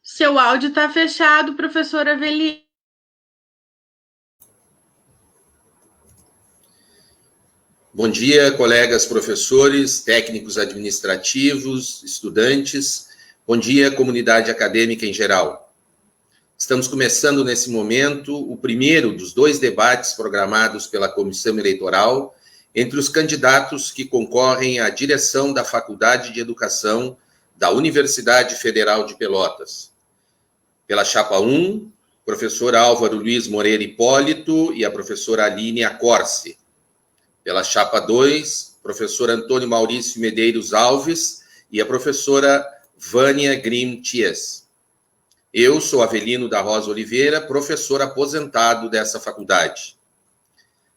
Seu áudio está fechado, professora Avelino. Bom dia, colegas professores, técnicos administrativos, estudantes. Bom dia, comunidade acadêmica em geral. Estamos começando nesse momento o primeiro dos 2 debates programados pela Comissão Eleitoral entre os candidatos que concorrem à direção da Faculdade de Educação da Universidade Federal de Pelotas. Pela chapa 1, professor Álvaro Luiz Moreira Hipólito e a professora Aline Acorce. Pela chapa 2, professor Antônio Maurício Medeiros Alves e a professora Vânia Grimm Thies. Eu sou Avelino da Rosa Oliveira, professor aposentado dessa faculdade.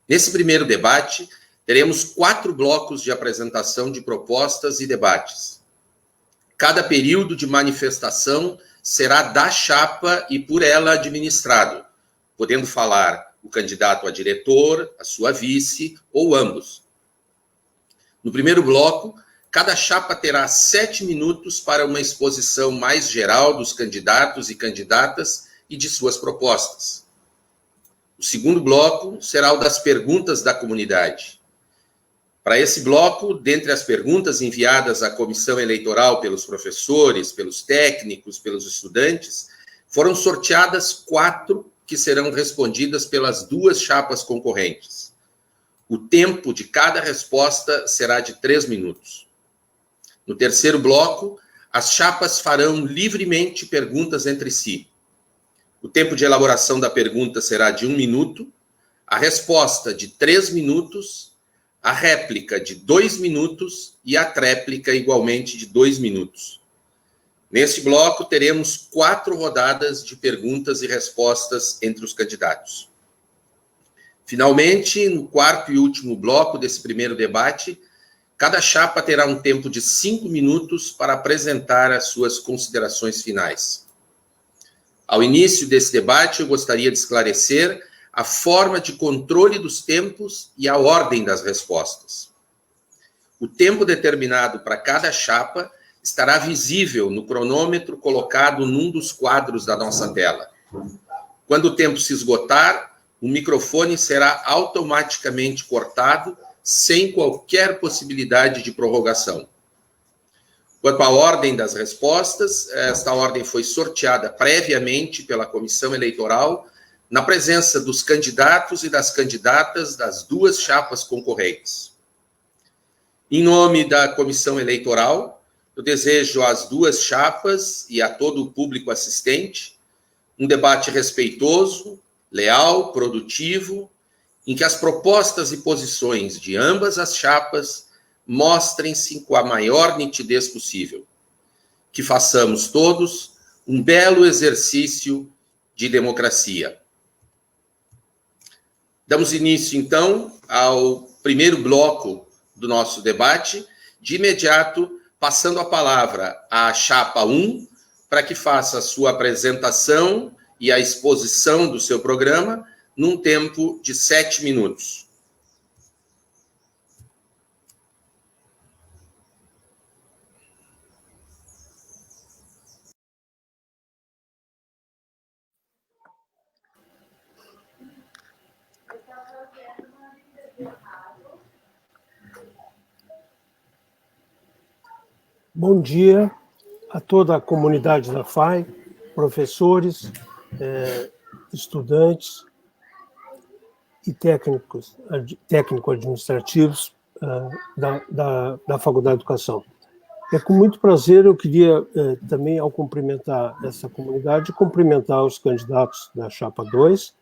Nesse primeiro debate, teremos 4 blocos de apresentação de propostas e debates. Cada período de manifestação será da chapa e por ela administrado, podendo falar o candidato a diretor, a sua vice ou ambos. No primeiro bloco, cada chapa terá 7 minutos para uma exposição mais geral dos candidatos e candidatas e de suas propostas. O segundo bloco será o das perguntas da comunidade. Para esse bloco, dentre as perguntas enviadas à comissão eleitoral pelos professores, pelos técnicos, pelos estudantes, foram sorteadas 4 que serão respondidas pelas 2 chapas concorrentes. O tempo de cada resposta será de 3 minutos. No terceiro bloco, as chapas farão livremente perguntas entre si. O tempo de elaboração da pergunta será de 1 minuto, a resposta de 3 minutos, a réplica de 2 minutos e a tréplica igualmente de 2 minutos. Neste bloco, teremos 4 rodadas de perguntas e respostas entre os candidatos. Finalmente, no quarto e último bloco desse primeiro debate, cada chapa terá um tempo de 5 minutos para apresentar as suas considerações finais. Ao início desse debate, eu gostaria de esclarecer a forma de controle dos tempos e a ordem das respostas. O tempo determinado para cada chapa estará visível no cronômetro colocado num dos quadros da nossa tela. Quando o tempo se esgotar, o microfone será automaticamente cortado, sem qualquer possibilidade de prorrogação. Quanto à ordem das respostas, esta ordem foi sorteada previamente pela comissão eleitoral, na presença dos candidatos e das candidatas das 2 chapas concorrentes. Em nome da comissão eleitoral, eu desejo às 2 chapas e a todo o público assistente um debate respeitoso, leal, produtivo, em que as propostas e posições de ambas as chapas mostrem-se com a maior nitidez possível. Que façamos todos um belo exercício de democracia. Damos início, então, ao primeiro bloco do nosso debate, de imediato, passando a palavra à chapa 1, para que faça a sua apresentação e a exposição do seu programa, num tempo de 7 minutos. Bom dia a toda a comunidade da FAI, professores, estudantes e técnico-administrativos da Faculdade de Educação. É com muito prazer, eu queria também, ao cumprimentar essa comunidade, cumprimentar os candidatos da chapa 2, o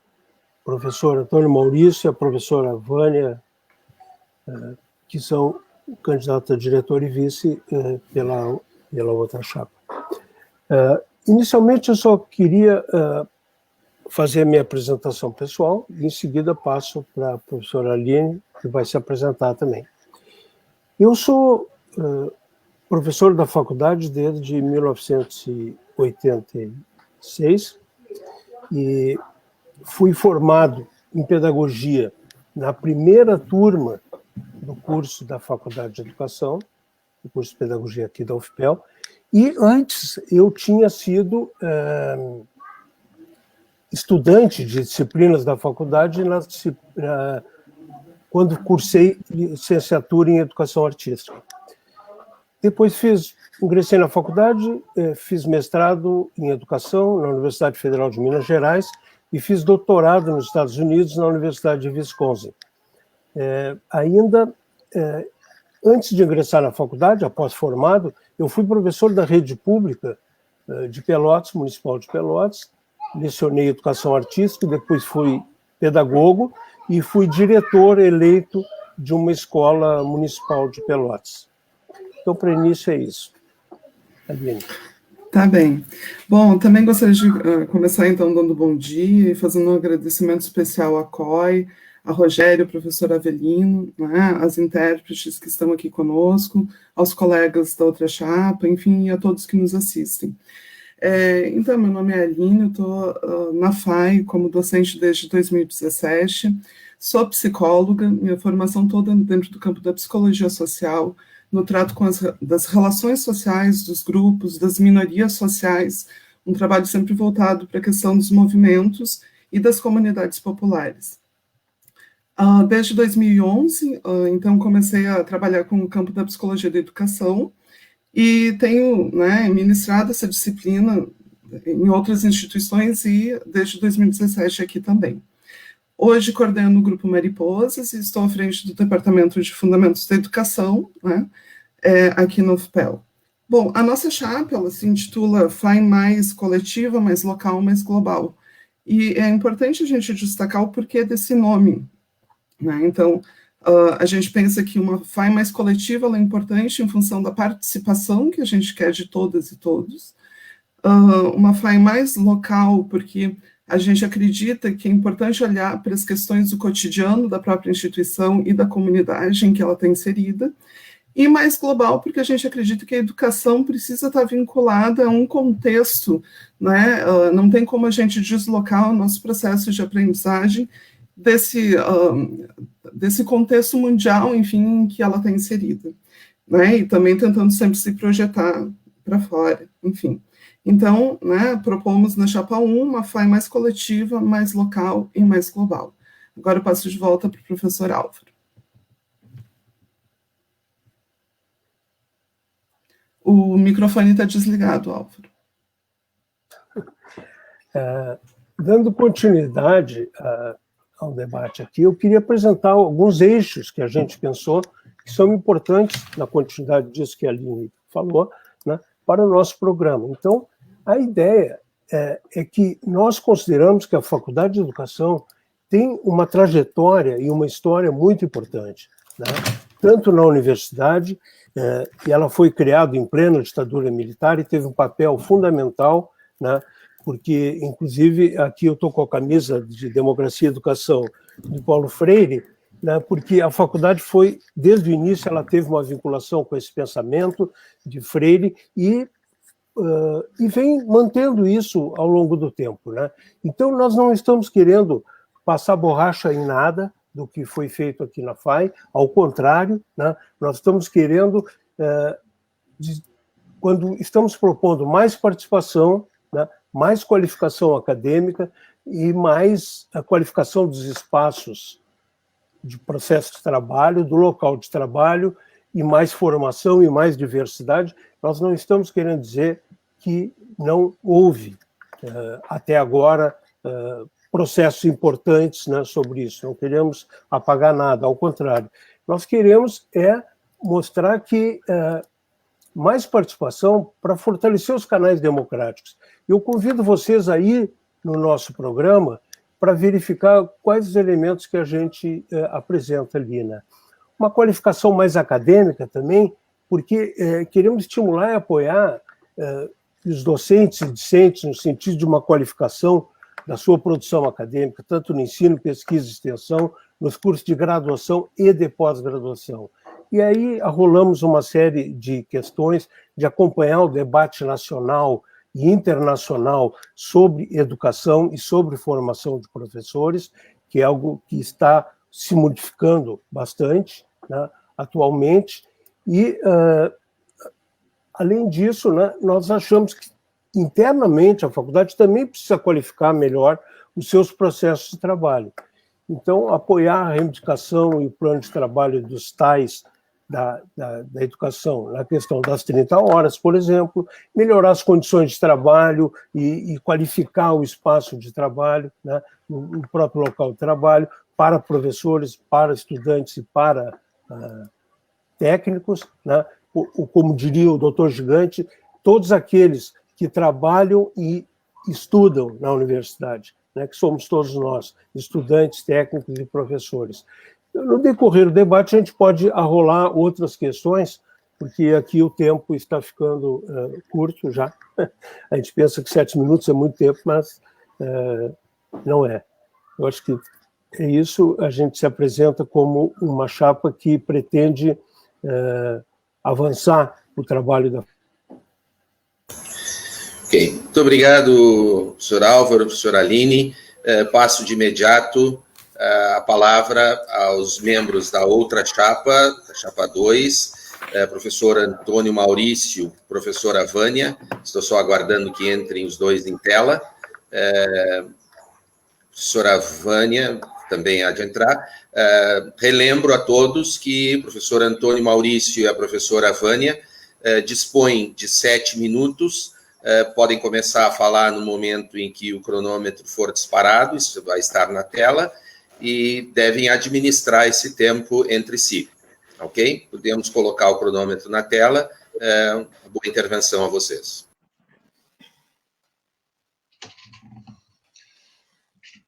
professor Antônio Maurício e a professora Vânia, que são candidatos a diretor e vice pela outra chapa. Inicialmente, eu só queria fazer a minha apresentação pessoal e, em seguida, passo para a professora Aline, que vai se apresentar também. Eu sou professor da faculdade desde 1986 e fui formado em pedagogia na primeira turma do curso da Faculdade de Educação, o curso de Pedagogia aqui da UFPEL, E antes eu tinha sido estudante de disciplinas da faculdade quando cursei licenciatura em Educação Artística. Depois ingressei na faculdade, fiz mestrado em Educação na Universidade Federal de Minas Gerais e fiz doutorado nos Estados Unidos na Universidade de Wisconsin. Antes de ingressar na faculdade, após formado, eu fui professor da rede pública de Pelotas, Municipal de Pelotas, lecionei Educação Artística, depois fui pedagogo e fui diretor eleito de uma escola municipal de Pelotas. Então, para início, é isso. Aline. Tá bem. Bom, também gostaria de começar, então, dando bom dia e fazendo um agradecimento especial à COI, a Rogério, professor Avelino, né, as intérpretes que estão aqui conosco, aos colegas da outra chapa, enfim, e a todos que nos assistem. Então, meu nome é Aline, eu estou na FAI como docente desde 2017, sou psicóloga, minha formação toda dentro do campo da psicologia social, no trato das relações sociais, dos grupos, das minorias sociais, um trabalho sempre voltado para a questão dos movimentos e das comunidades populares. Desde 2011, então, comecei a trabalhar com o campo da psicologia da educação, e tenho ministrado essa disciplina em outras instituições e desde 2017 aqui também. Hoje coordeno o Grupo Mariposas e estou à frente do Departamento de Fundamentos da Educação, aqui no UFPEL. Bom, a nossa chapa ela se intitula FAI mais coletiva, mais local, mais global. E é importante a gente destacar o porquê desse nome. Então, a gente pensa que uma FAI mais coletiva ela é importante em função da participação que a gente quer de todas e todos. Uma FAI mais local, porque a gente acredita que é importante olhar para as questões do cotidiano da própria instituição e da comunidade em que ela está inserida. E mais global, porque a gente acredita que a educação precisa estar vinculada a um contexto, não tem como a gente deslocar o nosso processo de aprendizagem desse contexto mundial, enfim, em que ela está inserida, e também tentando sempre se projetar para fora, enfim. Então, propomos na chapa 1 uma FAI mais coletiva, mais local e mais global. Agora eu passo de volta para o professor Álvaro. O microfone está desligado, Álvaro. Dando continuidade ao debate aqui, eu queria apresentar alguns eixos que a gente pensou que são importantes, na continuidade disso que a Aline falou, para o nosso programa. Então, a ideia é que nós consideramos que a Faculdade de Educação tem uma trajetória e uma história muito importante, tanto na universidade, e ela foi criada em plena ditadura militar e teve um papel fundamental, porque, inclusive, aqui eu estou com a camisa de Democracia e Educação do Paulo Freire, porque a faculdade foi, desde o início, ela teve uma vinculação com esse pensamento de Freire e vem mantendo isso ao longo do tempo. Então, nós não estamos querendo passar borracha em nada do que foi feito aqui na FAI, ao contrário, nós estamos querendo, quando estamos propondo mais participação, mais qualificação acadêmica e mais a qualificação dos espaços de processo de trabalho, do local de trabalho, e mais formação e mais diversidade, nós não estamos querendo dizer que não houve, até agora, processos importantes sobre isso, não queremos apagar nada, ao contrário. Nós queremos mostrar que mais participação para fortalecer os canais democráticos. Eu convido vocês a ir no nosso programa para verificar quais os elementos que a gente apresenta ali. Uma qualificação mais acadêmica também, porque queremos estimular e apoiar os docentes e discentes no sentido de uma qualificação da sua produção acadêmica, tanto no ensino, pesquisa e extensão, nos cursos de graduação e de pós-graduação. E aí arrolamos uma série de questões de acompanhar o debate nacional e internacional sobre educação e sobre formação de professores, que é algo que está se modificando bastante atualmente, e além disso, né, nós achamos que internamente a faculdade também precisa qualificar melhor os seus processos de trabalho. Então, apoiar a reivindicação e o plano de trabalho dos tais da educação, na questão das 30 horas, por exemplo, melhorar as condições de trabalho e qualificar o espaço de trabalho, né, no próprio local de trabalho, para professores, para estudantes e para técnicos, né, como diria o doutor Gigante, todos aqueles que trabalham e estudam na universidade, né, que somos todos nós, estudantes, técnicos e professores. No decorrer do debate, a gente pode arrolar outras questões, porque aqui o tempo está ficando curto já. A gente pensa que 7 minutos é muito tempo, mas não é. Eu acho que é isso. A gente se apresenta como uma chapa que pretende avançar o trabalho da... Ok, muito obrigado, professor Álvaro, professora Aline. Passo de imediato a palavra aos membros da outra chapa, a chapa 2, professor Antônio Maurício, professora Vânia. Estou só aguardando que entrem os dois em tela. Professora Vânia também há de entrar. Relembro a todos que o professor Antônio Maurício e a professora Vânia dispõem de 7 minutos. Podem começar a falar no momento em que o cronômetro for disparado, isso vai estar na tela, e devem administrar esse tempo entre si, ok? Podemos colocar o cronômetro na tela. Boa intervenção a vocês.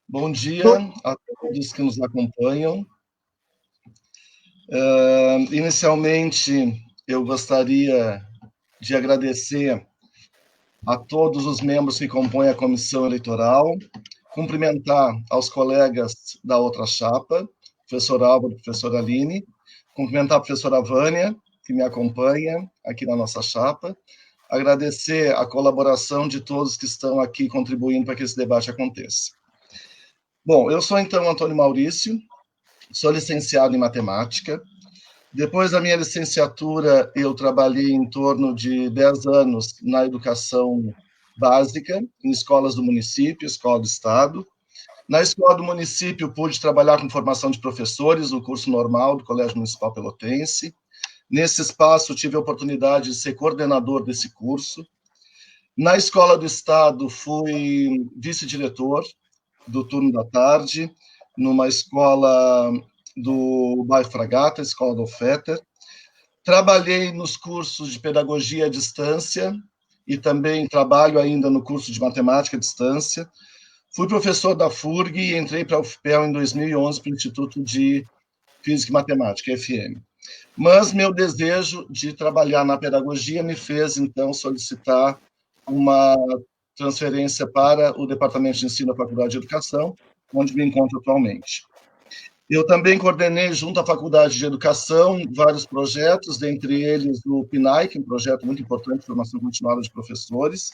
Bom dia a todos que nos acompanham. Inicialmente, eu gostaria de agradecer a todos os membros que compõem a comissão eleitoral, cumprimentar aos colegas da outra chapa, professor Álvaro e professora Aline, cumprimentar a professora Vânia, que me acompanha aqui na nossa chapa, agradecer a colaboração de todos que estão aqui contribuindo para que esse debate aconteça. Bom, eu sou, então, Antônio Maurício, sou licenciado em matemática. Depois da minha licenciatura, eu trabalhei em torno de 10 anos na educação básica, em escolas do município, escola do estado. Na escola do município, pude trabalhar com formação de professores, no curso normal do Colégio Municipal Pelotense. Nesse espaço, tive a oportunidade de ser coordenador desse curso. Na escola do estado, fui vice-diretor do turno da tarde, numa escola do bairro Fragata, escola do Fetter. Trabalhei nos cursos de pedagogia à distância e também trabalho ainda no curso de matemática à distância. Fui professor da FURG e entrei para a UFPEL em 2011 para o Instituto de Física e Matemática, FM. Mas meu desejo de trabalhar na pedagogia me fez, então, solicitar uma transferência para o Departamento de Ensino da Faculdade de Educação, onde me encontro atualmente. Eu também coordenei, junto à Faculdade de Educação, vários projetos, dentre eles o PNAE, que é um projeto muito importante de formação continuada de professores.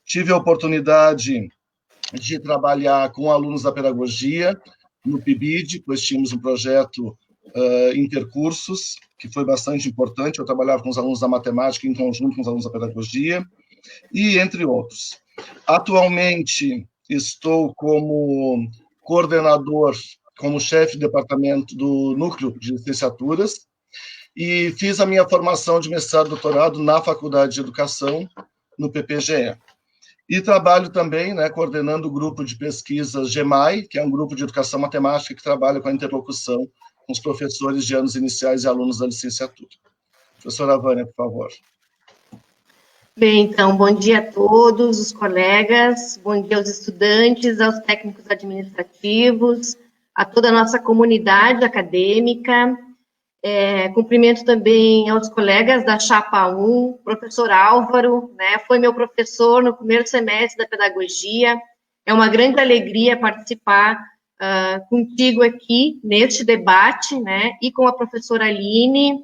Tive a oportunidade de trabalhar com alunos da pedagogia, no PIBID, pois tínhamos um projeto intercursos, que foi bastante importante. Eu trabalhava com os alunos da matemática em conjunto com os alunos da pedagogia, e entre outros. Atualmente, estou como coordenador, como chefe de departamento do núcleo de licenciaturas, e fiz a minha formação de mestrado e doutorado na Faculdade de Educação, no PPGE. E trabalho também, coordenando o grupo de pesquisas GEMAI, que é um grupo de educação matemática que trabalha com a interlocução com os professores de anos iniciais e alunos da licenciatura. Professora Vânia, por favor. Bem, então, bom dia a todos os colegas, bom dia aos estudantes, aos técnicos administrativos, a toda a nossa comunidade acadêmica. Cumprimento também aos colegas da Chapa 1, professor Álvaro, foi meu professor no primeiro semestre da pedagogia. É uma grande alegria participar contigo aqui neste debate, e com a professora Aline.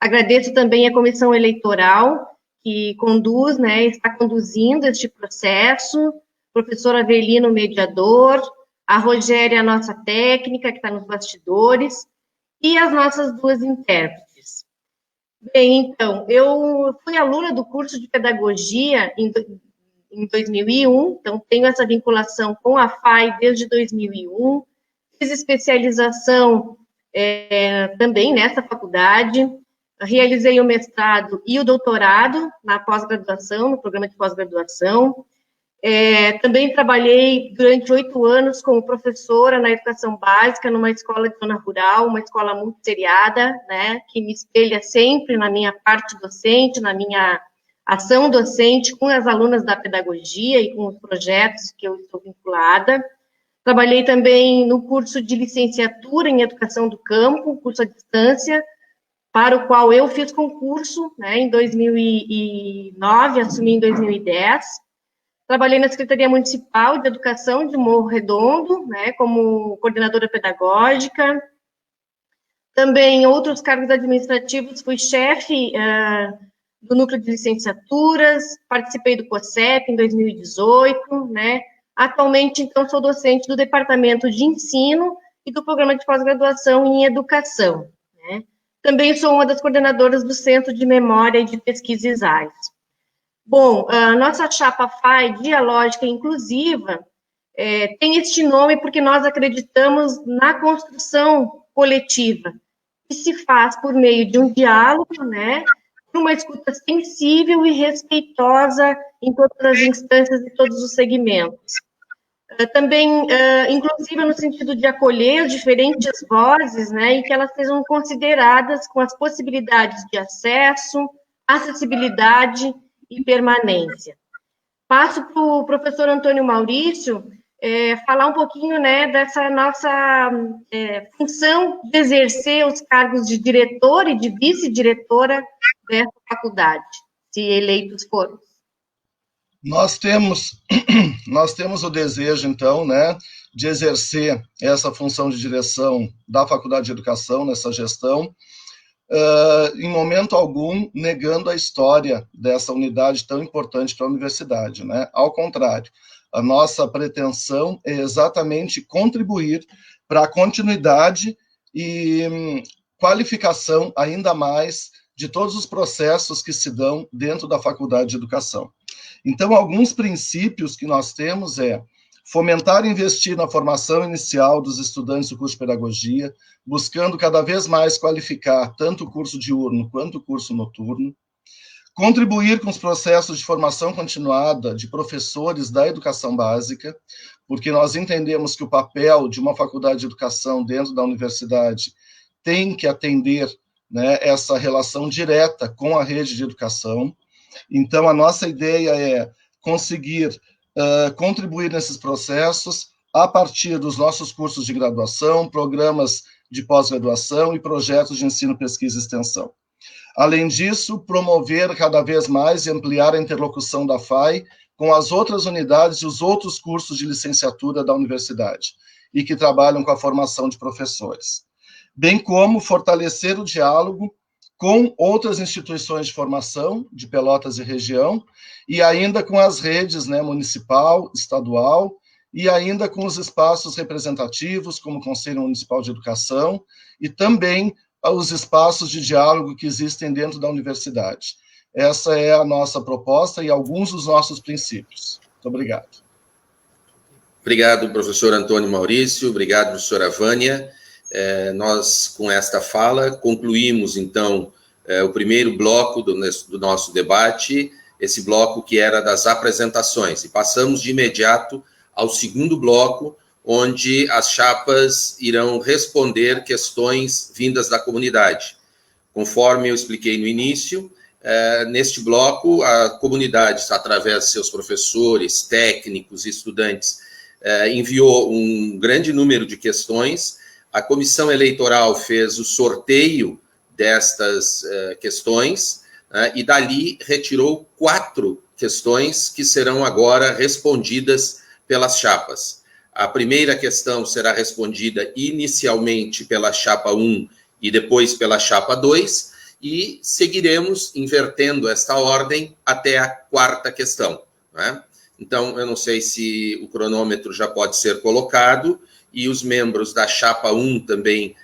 Agradeço também a comissão eleitoral, que conduz, está conduzindo este processo, professor Avelino, mediador, a Rogéria, a nossa técnica, que está nos bastidores, e as nossas duas intérpretes. Bem, então, eu fui aluna do curso de pedagogia em 2001, então tenho essa vinculação com a FAI desde 2001, fiz especialização também nessa faculdade, realizei o mestrado e o doutorado na pós-graduação, no programa de pós-graduação. Também trabalhei durante 8 anos como professora na educação básica, numa escola de zona rural, uma escola multisseriada, né, que me espelha sempre na minha parte docente, na minha ação docente com as alunas da pedagogia e com os projetos que eu estou vinculada. Trabalhei também no curso de licenciatura em educação do campo, curso à distância, para o qual eu fiz concurso, né, em 2009, assumi em 2010. Trabalhei na Secretaria Municipal de Educação de Morro Redondo, né, como coordenadora pedagógica. Também, em outros cargos administrativos, fui chefe do núcleo de licenciaturas, participei do COSEP em 2018, né. Atualmente, então, sou docente do Departamento de Ensino e do Programa de Pós-Graduação em Educação, né. Também sou uma das coordenadoras do Centro de Memória e de Pesquisa ISAIS. Bom, a nossa chapa FAI, Dialógica e Inclusiva, tem este nome porque nós acreditamos na construção coletiva, que se faz por meio de um diálogo, né, por uma escuta sensível e respeitosa em todas as instâncias e todos os segmentos. Também inclusiva no sentido de acolher diferentes vozes, né, e que elas sejam consideradas com as possibilidades de acesso, acessibilidade e permanência. Passo para o professor Antônio Maurício falar um pouquinho, né, dessa nossa função de exercer os cargos de diretor e de vice-diretora dessa faculdade, se eleitos forem. Nós temos o desejo, então, né, de exercer essa função de direção da Faculdade de Educação, nessa gestão, em momento algum, negando a história dessa unidade tão importante para a universidade, né? Ao contrário, a nossa pretensão é exatamente contribuir para a continuidade e qualificação ainda mais de todos os processos que se dão dentro da Faculdade de Educação. Então, alguns princípios que nós temos fomentar e investir na formação inicial dos estudantes do curso de pedagogia, buscando cada vez mais qualificar tanto o curso diurno quanto o curso noturno, contribuir com os processos de formação continuada de professores da educação básica, porque nós entendemos que o papel de uma faculdade de educação dentro da universidade tem que atender, né, essa relação direta com a rede de educação. Então, a nossa ideia é conseguir contribuir nesses processos a partir dos nossos cursos de graduação, programas de pós-graduação e projetos de ensino, pesquisa e extensão. Além disso, promover cada vez mais e ampliar a interlocução da FAI com as outras unidades e os outros cursos de licenciatura da universidade e que trabalham com a formação de professores, bem como fortalecer o diálogo com outras instituições de formação de Pelotas e região, e ainda com as redes, né, municipal, estadual, e ainda com os espaços representativos, como o Conselho Municipal de Educação, e também os espaços de diálogo que existem dentro da universidade. Essa é a nossa proposta e alguns dos nossos princípios. Muito obrigado. Obrigado, professor Antônio Maurício, obrigado, professora Vânia. Nós, com esta fala, concluímos, então, o primeiro bloco do nosso debate, esse bloco que era das apresentações, e passamos de imediato ao segundo bloco, onde as chapas irão responder questões vindas da comunidade. Conforme eu expliquei no início, neste bloco, a comunidade, através de seus professores, técnicos e estudantes, enviou um grande número de questões. A comissão eleitoral fez o sorteio destas questões, e dali retirou 4 questões que serão agora respondidas pelas chapas. A primeira questão será respondida inicialmente pela chapa 1 e depois pela chapa 2, e seguiremos invertendo esta ordem até a 4ª questão, né? Então, eu não sei se o cronômetro já pode ser colocado, e os membros da chapa 1 também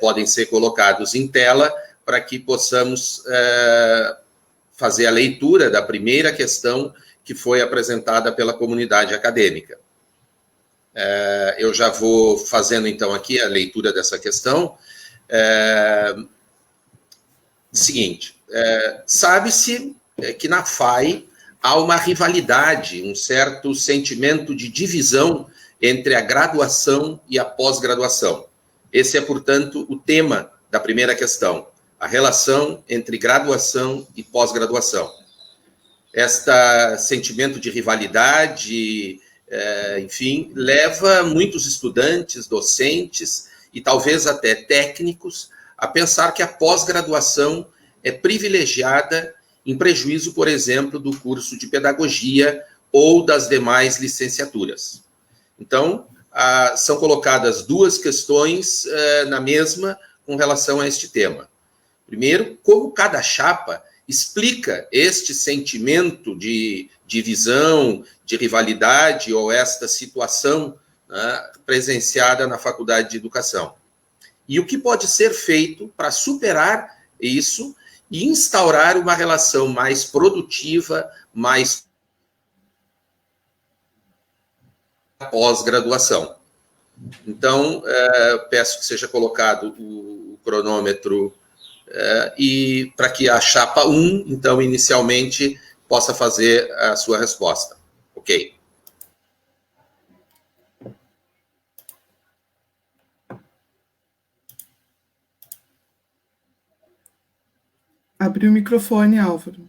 podem ser colocados em tela para que possamos fazer a leitura da primeira questão que foi apresentada pela comunidade acadêmica. Eu já vou fazendo, então, aqui a leitura dessa questão. Seguinte, sabe-se que na FAI há uma rivalidade, um certo sentimento de divisão entre a graduação e a pós-graduação. Esse é, portanto, o tema da primeira questão, a relação entre graduação e pós-graduação. Este sentimento de rivalidade, enfim, leva muitos estudantes, docentes e talvez até técnicos a pensar que a pós-graduação é privilegiada em prejuízo, por exemplo, do curso de pedagogia ou das demais licenciaturas. Então, são colocadas duas questões na mesma com relação a este tema. Primeiro, como cada chapa explica este sentimento de divisão, de rivalidade ou esta situação, né, presenciada na Faculdade de Educação. E o que pode ser feito para superar isso e instaurar uma relação mais produtiva, mais pós-graduação. Então, peço que seja colocado o cronômetro e para que a chapa 1, então, inicialmente, possa fazer a sua resposta. Ok. Abriu o microfone, Álvaro.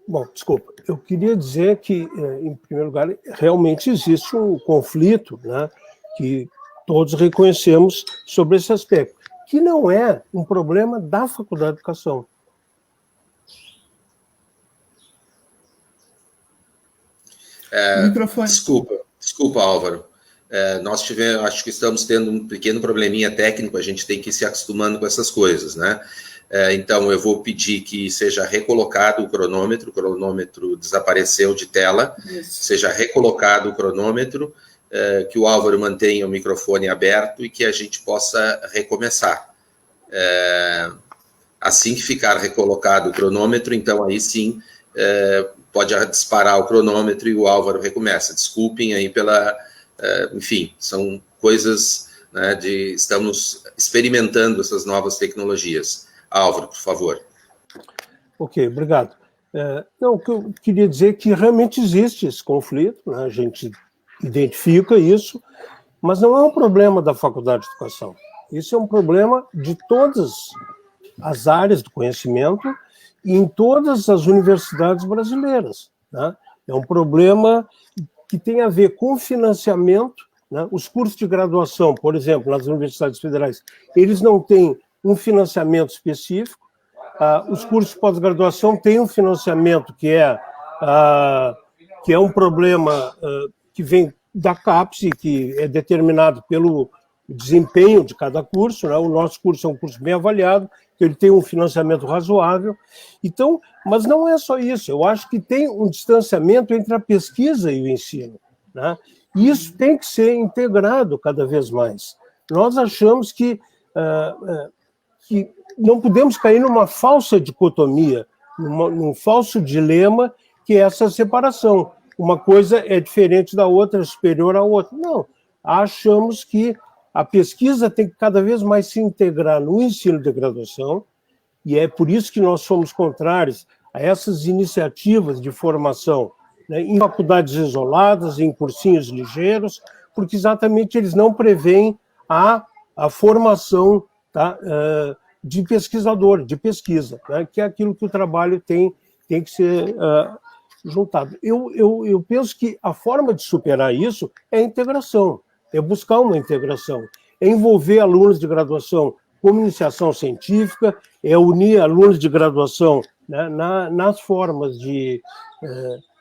Bom, desculpa. Eu queria dizer que, em primeiro lugar, realmente existe um conflito, né, que todos reconhecemos sobre esse aspecto, que não é um problema da Faculdade de Educação. Desculpa, Álvaro. Nós acho que estamos tendo um pequeno probleminha técnico, a gente tem que ir se acostumando com essas coisas, né? Então, eu vou pedir que seja recolocado o cronômetro desapareceu de tela, seja recolocado o cronômetro, que o Álvaro mantenha o microfone aberto e que a gente possa recomeçar. Assim que ficar recolocado o cronômetro, então aí sim pode disparar o cronômetro e o Álvaro recomeça. Desculpem aí pela... enfim, são coisas, né, estamos experimentando essas novas tecnologias. Álvaro, por favor. Ok, obrigado. Não, o que eu queria dizer é que realmente existe esse conflito, né, a gente identifica isso, mas não é um problema da Faculdade de Educação. Isso é um problema de todas as áreas do conhecimento e em todas as universidades brasileiras, né? É um problema que tem a ver com financiamento, né? Os cursos de graduação, por exemplo, nas universidades federais, eles não têm um financiamento específico. Os cursos de pós-graduação têm um financiamento que é um problema que vem da CAPES, que é determinado pelo desempenho de cada curso, né? O nosso curso é um curso bem avaliado, ele tem um financiamento razoável. Então, mas não é só isso, eu acho que tem um distanciamento entre a pesquisa e o ensino, né? E isso tem que ser integrado cada vez mais. Nós achamos que não podemos cair numa falsa dicotomia, num falso dilema, que é essa separação. Uma coisa é diferente da outra, superior à outra. Não, achamos que a pesquisa tem que cada vez mais se integrar no ensino de graduação, e é por isso que nós somos contrários a essas iniciativas de formação, né, em faculdades isoladas, em cursinhos ligeiros, porque exatamente eles não preveem a formação, tá, de pesquisador, de pesquisa, né, que é aquilo que o trabalho tem que ser juntado. Eu penso que a forma de superar isso é a integração, é buscar uma integração, é envolver alunos de graduação como iniciação científica, é unir alunos de graduação, né, nas formas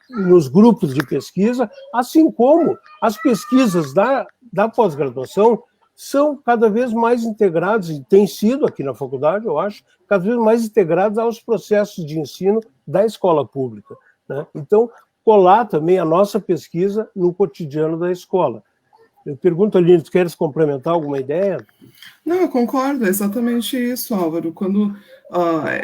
nos grupos de pesquisa, assim como as pesquisas da pós-graduação são cada vez mais integradas, e tem sido aqui na faculdade, eu acho, cada vez mais integradas aos processos de ensino da escola pública, né? Então, colar também a nossa pesquisa no cotidiano da escola. Eu pergunto, Aline, tu queres complementar alguma ideia? Não, eu concordo, é exatamente isso, Álvaro. Quando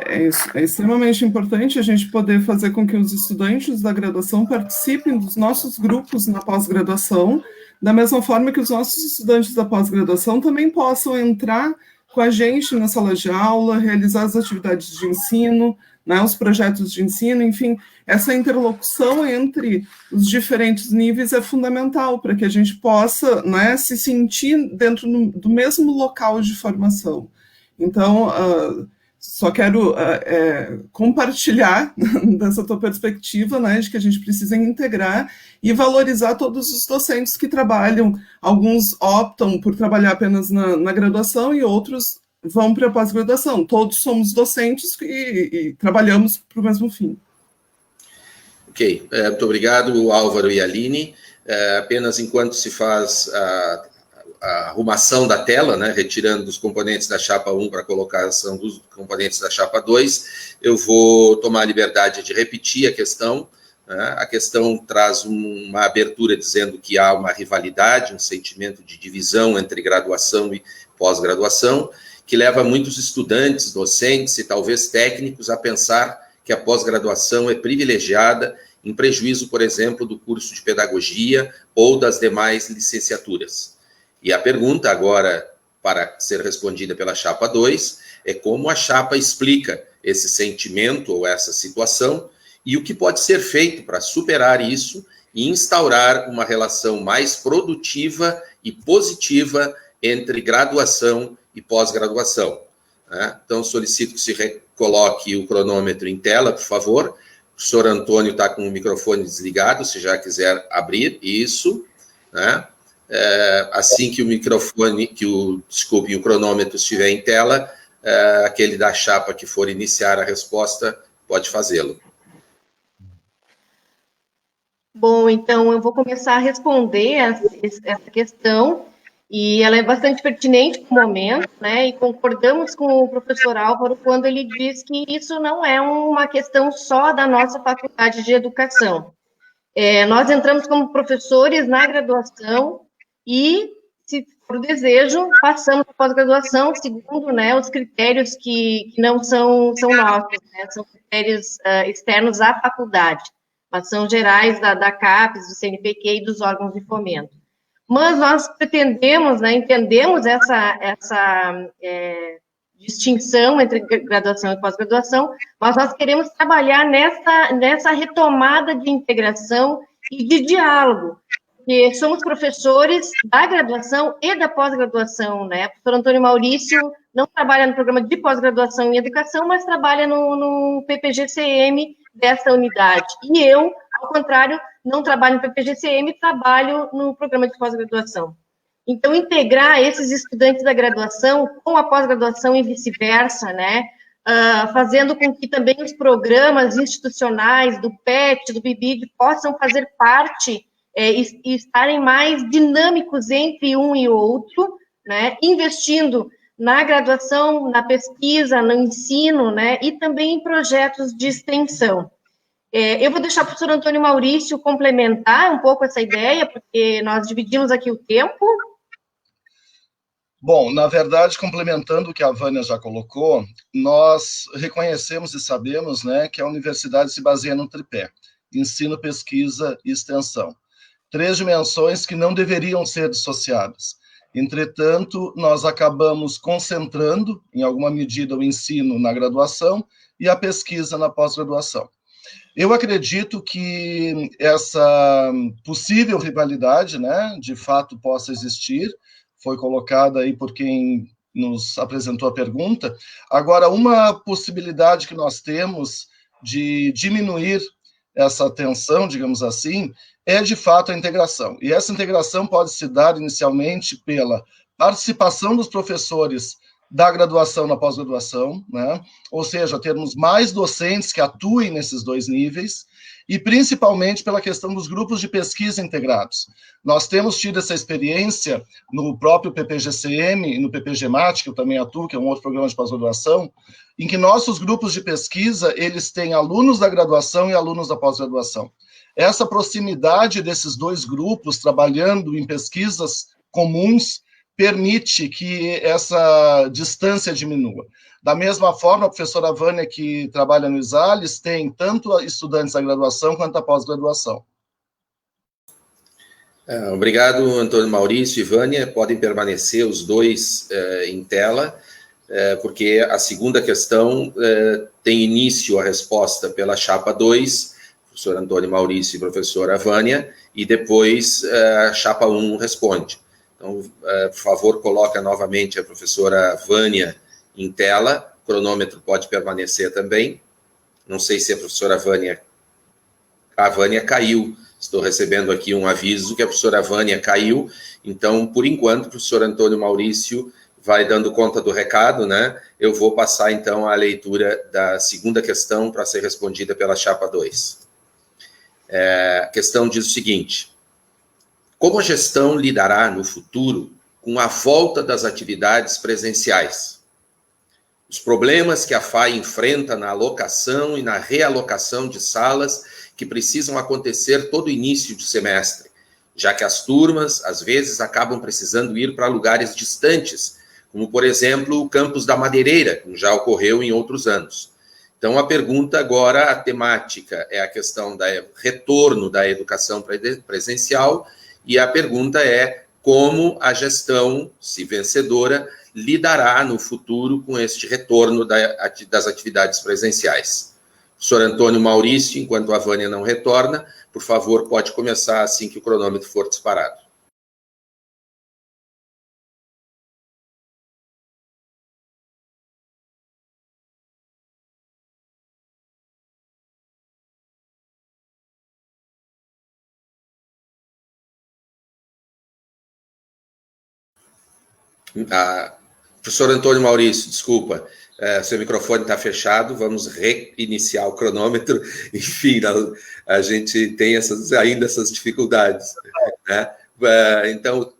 é extremamente importante a gente poder fazer com que os estudantes da graduação participem dos nossos grupos na pós-graduação, da mesma forma que os nossos estudantes da pós-graduação também possam entrar com a gente na sala de aula, realizar as atividades de ensino, né, os projetos de ensino, enfim, essa interlocução entre os diferentes níveis é fundamental para que a gente possa, né, se sentir dentro do mesmo local de formação. Então, só quero compartilhar dessa tua perspectiva, né, de que a gente precisa integrar e valorizar todos os docentes que trabalham. Alguns optam por trabalhar apenas na graduação e outros vão para a pós-graduação. Todos somos docentes e trabalhamos para o mesmo fim. Ok, muito obrigado, Álvaro e Aline. Apenas enquanto se faz a arrumação da tela, né, retirando os componentes da chapa 1 para a colocação dos componentes da chapa 2, eu vou tomar a liberdade de repetir a questão. Né? A questão traz uma abertura dizendo que há uma rivalidade, um sentimento de divisão entre graduação e pós-graduação, que leva muitos estudantes, docentes e talvez técnicos a pensar que a pós-graduação é privilegiada em prejuízo, por exemplo, do curso de pedagogia ou das demais licenciaturas. E a pergunta agora, para ser respondida pela chapa 2, é como a chapa explica esse sentimento ou essa situação e o que pode ser feito para superar isso e instaurar uma relação mais produtiva e positiva entre graduação e pós-graduação. Né? Então, solicito que se coloque o cronômetro em tela, por favor. O professor Antônio está com o microfone desligado, se já quiser abrir, isso. Né? Assim que o cronômetro estiver em tela, aquele da chapa que for iniciar a resposta, pode fazê-lo. Bom, então eu vou começar a responder essa questão, e ela é bastante pertinente no momento, né, e concordamos com o professor Álvaro quando ele diz que isso não é uma questão só da nossa faculdade de educação. Nós entramos como professores na graduação e, se for o desejo, passamos para a pós-graduação segundo, né, os critérios que não são nossos, né, são critérios externos à faculdade, mas são gerais da CAPES, do CNPq e dos órgãos de fomento. Mas nós pretendemos, né, entendemos essa distinção entre graduação e pós-graduação, mas nós queremos trabalhar nessa retomada de integração e de diálogo, porque somos professores da graduação e da pós-graduação, né? O professor Antônio Maurício não trabalha no programa de pós-graduação em educação, mas trabalha no PPG-CM dessa unidade. E eu, ao contrário, não trabalho no PPG-CM, trabalho no programa de pós-graduação. Então, integrar esses estudantes da graduação com a pós-graduação e vice-versa, né, fazendo com que também os programas institucionais do PET, do BIBID, possam fazer parte e estarem mais dinâmicos entre um e outro, né, investindo na graduação, na pesquisa, no ensino, né, e também em projetos de extensão. Eu vou deixar o professor Antônio Maurício complementar um pouco essa ideia, porque nós dividimos aqui o tempo. Bom, na verdade, complementando o que a Vânia já colocou, nós reconhecemos e sabemos, né, que a universidade se baseia no tripé: ensino, pesquisa e extensão. 3 dimensões que não deveriam ser dissociadas. Entretanto, nós acabamos concentrando, em alguma medida, o ensino na graduação e a pesquisa na pós-graduação. Eu acredito que essa possível rivalidade, né, de fato possa existir, foi colocada aí por quem nos apresentou a pergunta. Agora, uma possibilidade que nós temos de diminuir essa tensão, digamos assim, é de fato a integração. E essa integração pode se dar inicialmente pela participação dos professores da graduação na pós-graduação, né? Ou seja, termos mais docentes que atuem nesses 2 níveis, e principalmente pela questão dos grupos de pesquisa integrados. Nós temos tido essa experiência no próprio PPG-CM e no PPG-MAT, que eu também atuo, que é um outro programa de pós-graduação, em que nossos grupos de pesquisa, eles têm alunos da graduação e alunos da pós-graduação. essa proximidade desses dois grupos, trabalhando em pesquisas comuns, permite que essa distância diminua. Da mesma forma, a professora Vânia, que trabalha no ISALES, tem tanto estudantes da graduação quanto da pós-graduação. Obrigado, Antônio Maurício e Vânia. Podem permanecer os dois em tela, porque a segunda questão tem início a resposta pela chapa 2, professor Antônio Maurício e professora Vânia, e depois a chapa 1 responde. Então, por favor, coloca novamente a professora Vânia em tela, o cronômetro pode permanecer também. Não sei se a professora Vânia... A Vânia caiu, estou recebendo aqui um aviso que a professora Vânia caiu, então, por enquanto, o professor Antônio Maurício vai dando conta do recado, né? Eu vou passar, então, a leitura da segunda questão para ser respondida pela chapa 2. A questão diz o seguinte: como a gestão lidará no futuro com a volta das atividades presenciais? Os problemas que a FAI enfrenta na alocação e na realocação de salas que precisam acontecer todo início de semestre, já que as turmas, às vezes, acabam precisando ir para lugares distantes, como, por exemplo, o campus da Madeireira, como já ocorreu em outros anos. Então, a pergunta agora, a temática é a questão do retorno da educação presencial, e a pergunta é como a gestão, se vencedora, lidará no futuro com este retorno das atividades presenciais. Professor Antônio Maurício, enquanto a Vânia não retorna, por favor, pode começar assim que o cronômetro for disparado. Professor Antônio Maurício, desculpa, seu microfone está fechado, vamos reiniciar o cronômetro. Enfim, a gente tem ainda essas dificuldades, né? Então,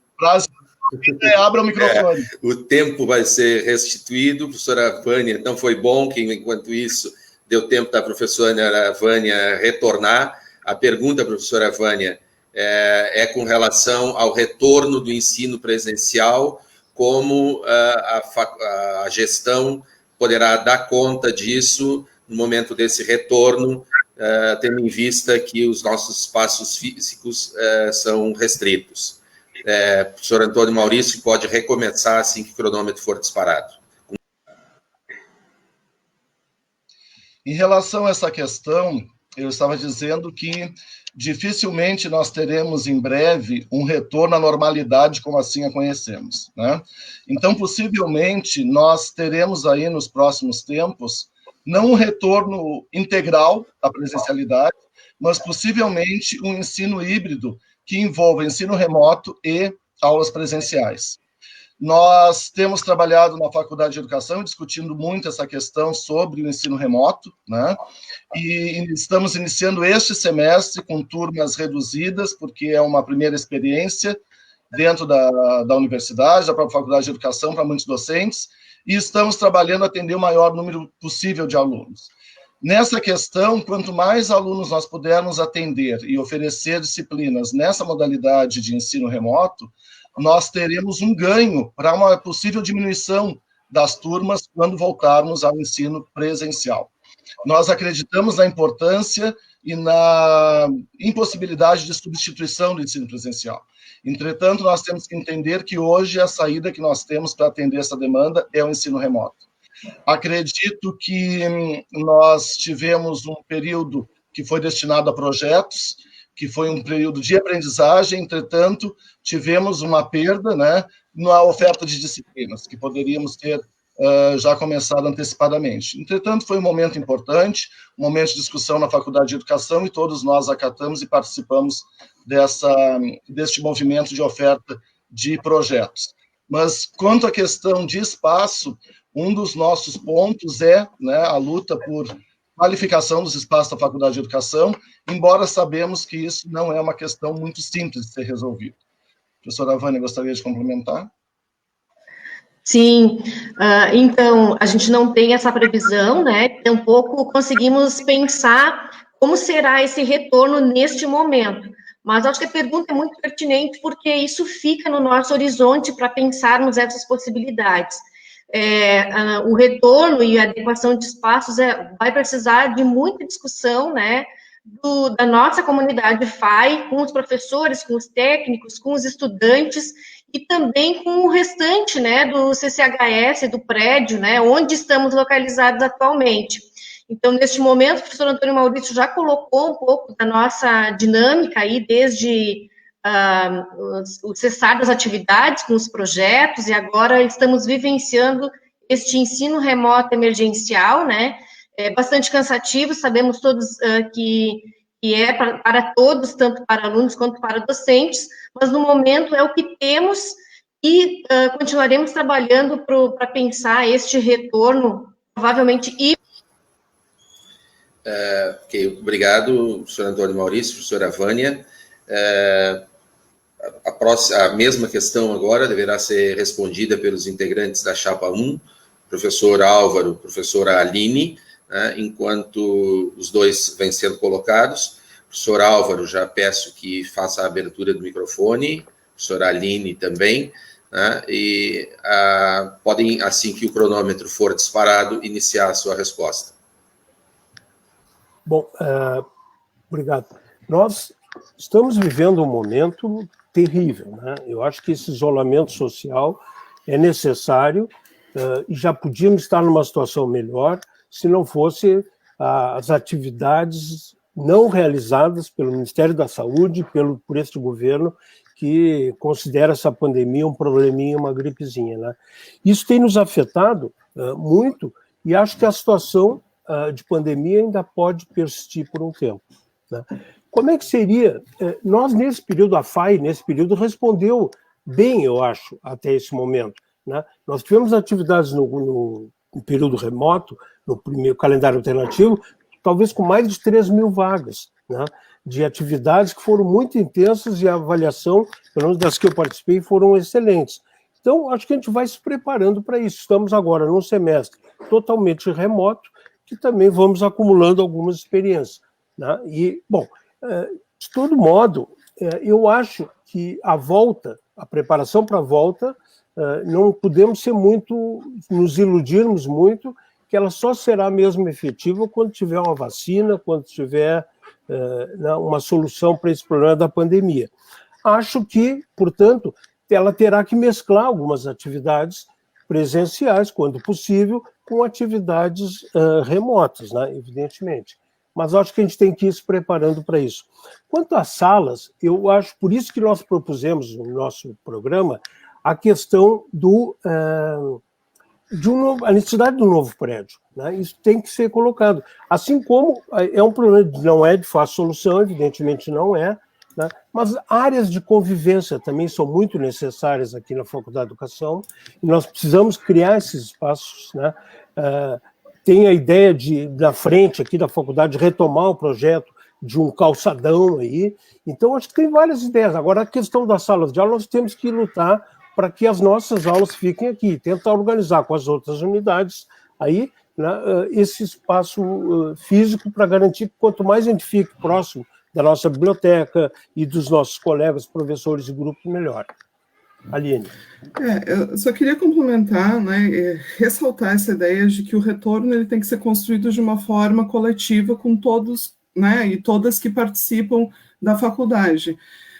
abra o microfone. O tempo vai ser restituído, professora Vânia. Então, foi bom que, enquanto isso, deu tempo da professora Vânia retornar. A pergunta, professora Vânia, é com relação ao retorno do ensino presencial, como a gestão poderá dar conta disso no momento desse retorno, tendo em vista que os nossos espaços físicos são restritos. Professor Antônio Maurício, pode recomeçar assim que o cronômetro for disparado. Em relação a essa questão, eu estava dizendo que dificilmente nós teremos em breve um retorno à normalidade como assim a conhecemos, né? Então, possivelmente, nós teremos aí nos próximos tempos, não um retorno integral à presencialidade, mas possivelmente um ensino híbrido que envolva ensino remoto e aulas presenciais. Nós temos trabalhado na Faculdade de Educação, discutindo muito essa questão sobre o ensino remoto, né? E estamos iniciando este semestre com turmas reduzidas, porque é uma primeira experiência dentro da universidade, da própria Faculdade de Educação, para muitos docentes, e estamos trabalhando a atender o maior número possível de alunos. Nessa questão, quanto mais alunos nós pudermos atender e oferecer disciplinas nessa modalidade de ensino remoto, nós teremos um ganho para uma possível diminuição das turmas quando voltarmos ao ensino presencial. Nós acreditamos na importância e na impossibilidade de substituição do ensino presencial. Entretanto, nós temos que entender que hoje a saída que nós temos para atender essa demanda é o ensino remoto. Acredito que nós tivemos um período que foi destinado a projetos, que foi um período de aprendizagem, entretanto, tivemos uma perda, né, na oferta de disciplinas, que poderíamos ter já começado antecipadamente. Entretanto, foi um momento importante, um momento de discussão na Faculdade de Educação, e todos nós acatamos e participamos deste movimento de oferta de projetos. Mas, quanto à questão de espaço, um dos nossos pontos é, né, a luta por qualificação dos espaços da Faculdade de Educação, embora sabemos que isso não é uma questão muito simples de ser resolvida. Professora Vânia, gostaria de complementar? Sim, então, a gente não tem essa previsão, né, tampouco conseguimos pensar como será esse retorno neste momento. Mas acho que a pergunta é muito pertinente, porque isso fica no nosso horizonte para pensarmos essas possibilidades. O retorno e a adequação de espaços vai precisar de muita discussão, né, da nossa comunidade FAI, com os professores, com os técnicos, com os estudantes, e também com o restante, né, do CCHS, do prédio, né, onde estamos localizados atualmente. Então, neste momento, o professor Antônio Maurício já colocou um pouco da nossa dinâmica aí, desde o cessar das atividades com os projetos, e agora estamos vivenciando este ensino remoto emergencial, né? É bastante cansativo, sabemos todos que é para todos, tanto para alunos quanto para docentes, mas no momento é o que temos e continuaremos trabalhando para pensar este retorno, provavelmente Ok, obrigado, professor Antônio Maurício, professora Vânia. A mesma questão agora deverá ser respondida pelos integrantes da Chapa 1, professor Álvaro, professora Aline, né, enquanto os dois vêm sendo colocados. Professor Álvaro, já peço que faça a abertura do microfone, professora Aline também, né, e podem, assim que o cronômetro for disparado, iniciar a sua resposta. Bom, obrigado. Nós estamos vivendo um momento terrível, né? Eu acho que esse isolamento social é necessário e já podíamos estar numa situação melhor se não fosse as atividades não realizadas pelo Ministério da Saúde, por este governo, que considera essa pandemia um probleminha, uma gripezinha, né? Isso tem nos afetado muito, e acho que a situação de pandemia ainda pode persistir por um tempo, né? Como é que seria? Nós, nesse período, a FAI, nesse período, respondeu bem, eu acho, até esse momento, né? Nós tivemos atividades no período remoto, no primeiro calendário alternativo, talvez com mais de 3 mil vagas, né, de atividades que foram muito intensas e a avaliação, pelo menos das que eu participei, foram excelentes. Então, acho que a gente vai se preparando para isso. Estamos agora num semestre totalmente remoto, que também vamos acumulando algumas experiências, né? E, bom, de todo modo, eu acho que a preparação para a volta, não podemos nos iludirmos muito, que ela só será mesmo efetiva quando tiver uma vacina, quando tiver uma solução para esse problema da pandemia. Acho que, portanto, ela terá que mesclar algumas atividades presenciais, quando possível, com atividades remotas, né, evidentemente. Mas acho que a gente tem que ir se preparando para isso. Quanto às salas, eu acho, por isso que nós propusemos no nosso programa a questão a necessidade do novo prédio, né? Isso tem que ser colocado. Assim como é um problema, não é de fácil solução, evidentemente não é, né? Mas áreas de convivência também são muito necessárias aqui na Faculdade de Educação, e nós precisamos criar esses espaços, né? Tem a ideia da frente aqui da faculdade, de retomar o projeto de um calçadão aí. Então, acho que tem várias ideias. Agora, a questão das salas de aula, nós temos que lutar para que as nossas aulas fiquem aqui, tentar organizar com as outras unidades aí, né, esse espaço físico para garantir que quanto mais a gente fique próximo da nossa biblioteca e dos nossos colegas, professores e grupos, melhor. Aline. Eu só queria complementar, né, ressaltar essa ideia de que o retorno ele tem que ser construído de uma forma coletiva com todos, né, e todas que participam da faculdade.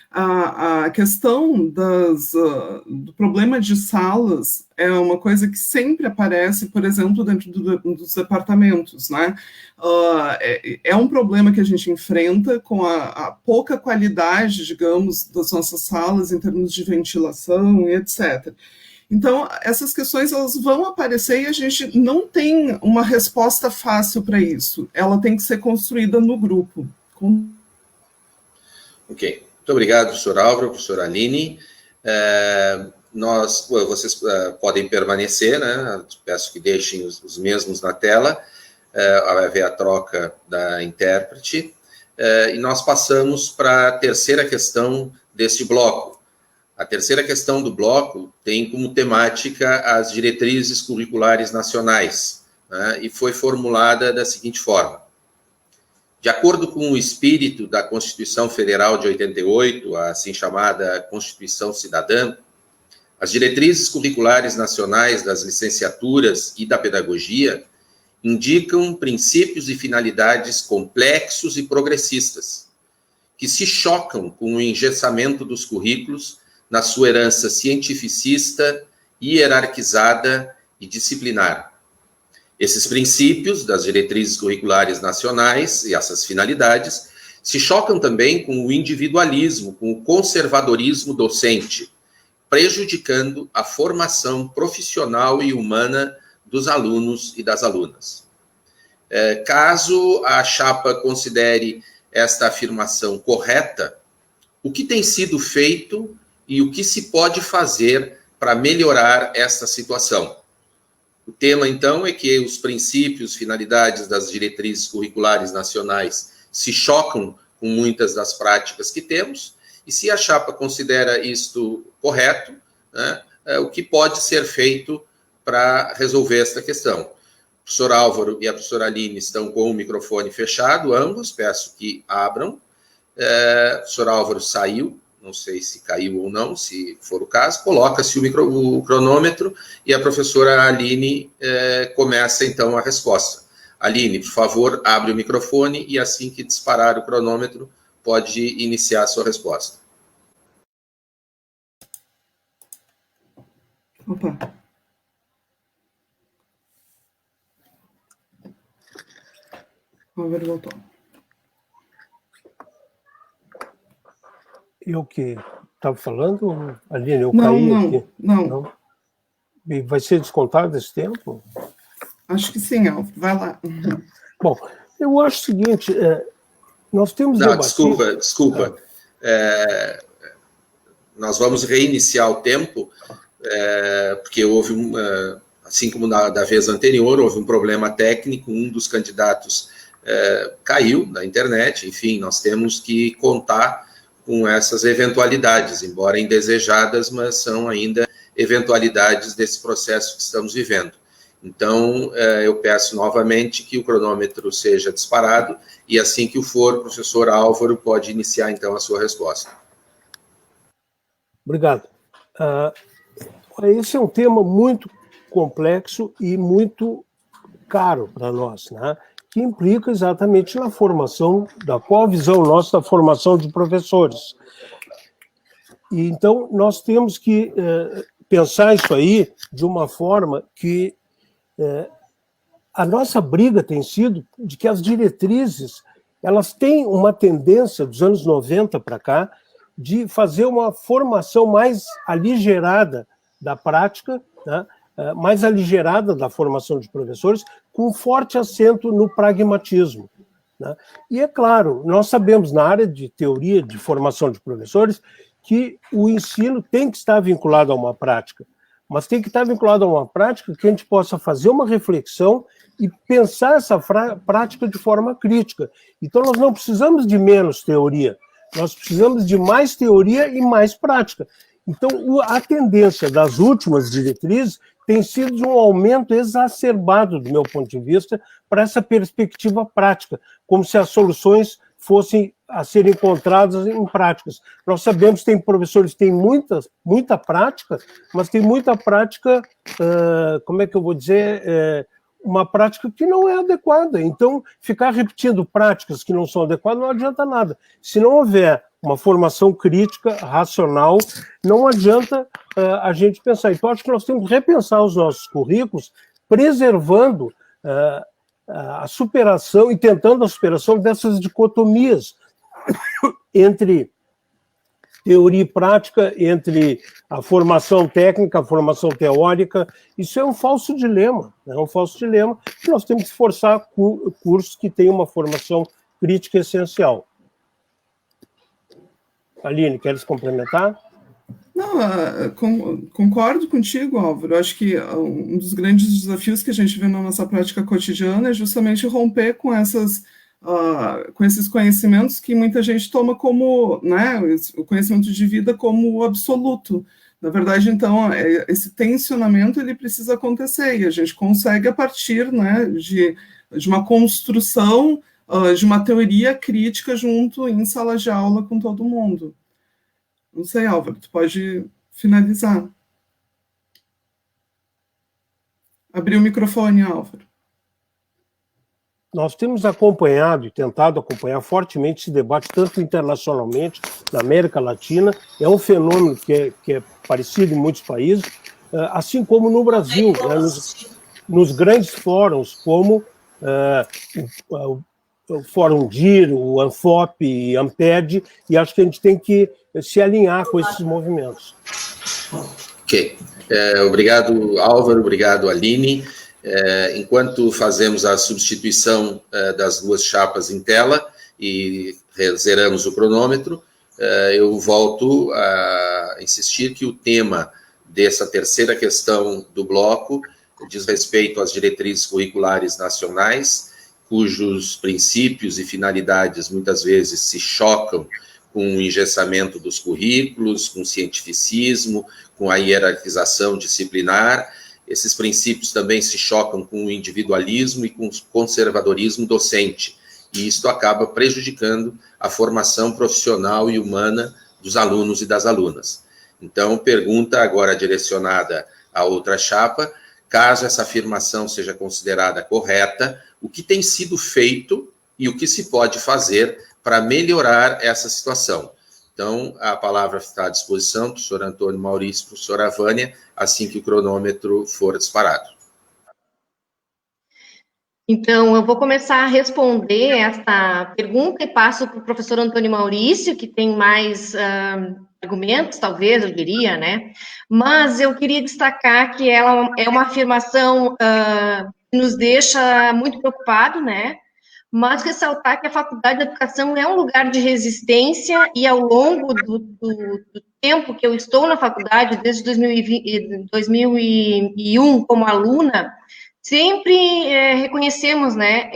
A questão do problema de salas é uma coisa que sempre aparece, por exemplo, dentro dos departamentos, né? É um problema que a gente enfrenta com a pouca qualidade, digamos, das nossas salas em termos de ventilação e etc. Então, essas questões elas vão aparecer e a gente não tem uma resposta fácil para isso. Ela tem que ser construída no grupo. Ok. Muito obrigado, professor Álvaro, professora Aline. Vocês podem permanecer, né? Peço que deixem os mesmos na tela, vai haver a troca da intérprete, e nós passamos para a terceira questão deste bloco. A terceira questão do bloco tem como temática as diretrizes curriculares nacionais, né? E foi formulada da seguinte forma: De acordo com o espírito da Constituição Federal de 88, a assim chamada Constituição Cidadã, as diretrizes curriculares nacionais das licenciaturas e da pedagogia indicam princípios e finalidades complexos e progressistas, que se chocam com o engessamento dos currículos na sua herança cientificista, hierarquizada e disciplinar. Esses princípios das diretrizes curriculares nacionais e essas finalidades se chocam também com o individualismo, com o conservadorismo docente, prejudicando a formação profissional e humana dos alunos e das alunas. Caso a chapa considere esta afirmação correta, o que tem sido feito e o que se pode fazer para melhorar esta situação? O tema, então, é que os princípios, finalidades das diretrizes curriculares nacionais se chocam com muitas das práticas que temos, e se a chapa considera isto correto, né, o que pode ser feito para resolver esta questão. O professor Álvaro e a professora Aline estão com o microfone fechado, ambos, peço que abram. O professor Álvaro saiu, não sei se caiu ou não, se for o caso, coloca-se o cronômetro e a professora Aline começa, então, a resposta. Aline, por favor, abre o microfone e assim que disparar o cronômetro, pode iniciar a sua resposta. Opa. Álvaro voltou. Eu que estava falando, Aline, eu caí aqui. Não. E vai ser descontado esse tempo? Acho que sim, Álvaro. Vai lá. Bom, eu acho o seguinte, nós temos debatido... Desculpa. Nós vamos reiniciar o tempo, porque houve assim como da vez anterior, houve um problema técnico, um dos candidatos caiu na internet, enfim, nós temos que contar com essas eventualidades, embora indesejadas, mas são ainda eventualidades desse processo que estamos vivendo. Então, eu peço novamente que o cronômetro seja disparado e assim que o for, o professor Álvaro pode iniciar, então, a sua resposta. Obrigado. Esse é um tema muito complexo e muito caro para nós, né? Que implica exatamente na formação, qual a visão nossa da formação de professores. E, então, nós temos que pensar isso aí de uma forma que a nossa briga tem sido de que as diretrizes, elas têm uma tendência, dos anos 90 para cá, de fazer uma formação mais aligerada da prática, né? Mais aligerada da formação de professores, com forte acento no pragmatismo, né? E é claro, nós sabemos na área de teoria de formação de professores que o ensino tem que estar vinculado a uma prática, mas tem que estar vinculado a uma prática que a gente possa fazer uma reflexão e pensar essa prática de forma crítica. Então, nós não precisamos de menos teoria, nós precisamos de mais teoria e mais prática. Então, a tendência das últimas diretrizes tem sido de um aumento exacerbado, do meu ponto de vista, para essa perspectiva prática, como se as soluções fossem a serem encontradas em práticas. Nós sabemos que tem professores que têm muita prática, mas tem muita prática, como é que eu vou dizer, uma prática que não é adequada. Então, ficar repetindo práticas que não são adequadas não adianta nada. Se não houver uma formação crítica, racional, não adianta a gente pensar. Então, acho que nós temos que repensar os nossos currículos, preservando a superação e tentando a superação dessas dicotomias entre teoria e prática, entre a formação técnica, a formação teórica. Isso é um falso dilema, que nós temos que forçar cursos que tenham uma formação crítica essencial. Aline, queres complementar? Não, concordo contigo, Álvaro. Eu acho que um dos grandes desafios que a gente vê na nossa prática cotidiana é justamente romper com esses conhecimentos que muita gente toma como, né, o conhecimento de vida como absoluto. Na verdade, então, esse tensionamento ele precisa acontecer e a gente consegue a partir, né, de uma construção de uma teoria crítica junto em sala de aula com todo mundo. Não sei, Álvaro, tu pode finalizar. Abrir o microfone, Álvaro. Nós temos acompanhado e tentado acompanhar fortemente esse debate, tanto internacionalmente, na América Latina. É um fenômeno que é parecido em muitos países, assim como no Brasil, né, nos grandes fóruns, como o Fórum DIR, o ANFOP e AMPED, e acho que a gente tem que se alinhar com esses movimentos. Ok. Obrigado, Álvaro, obrigado, Aline. Enquanto fazemos a substituição das duas chapas em tela e zeramos o cronômetro, eu volto a insistir que o tema dessa terceira questão do bloco diz respeito às diretrizes curriculares nacionais, cujos princípios e finalidades muitas vezes se chocam com o engessamento dos currículos, com o cientificismo, com a hierarquização disciplinar. Esses princípios também se chocam com o individualismo e com o conservadorismo docente, e isto acaba prejudicando a formação profissional e humana dos alunos e das alunas. Então, pergunta agora direcionada à outra chapa: caso essa afirmação seja considerada correta, o que tem sido feito e o que se pode fazer para melhorar essa situação? Então, a palavra está à disposição, professor Antônio Maurício, professora Vânia, assim que o cronômetro for disparado. Então, eu vou começar a responder esta pergunta e passo para o professor Antônio Maurício, que tem mais argumentos, talvez, eu diria, né? Mas eu queria destacar que ela é uma afirmação que nos deixa muito preocupados, né? Mas ressaltar que a Faculdade de Educação é um lugar de resistência e ao longo do tempo que eu estou na faculdade, desde 2001 como aluna, sempre reconhecemos, né,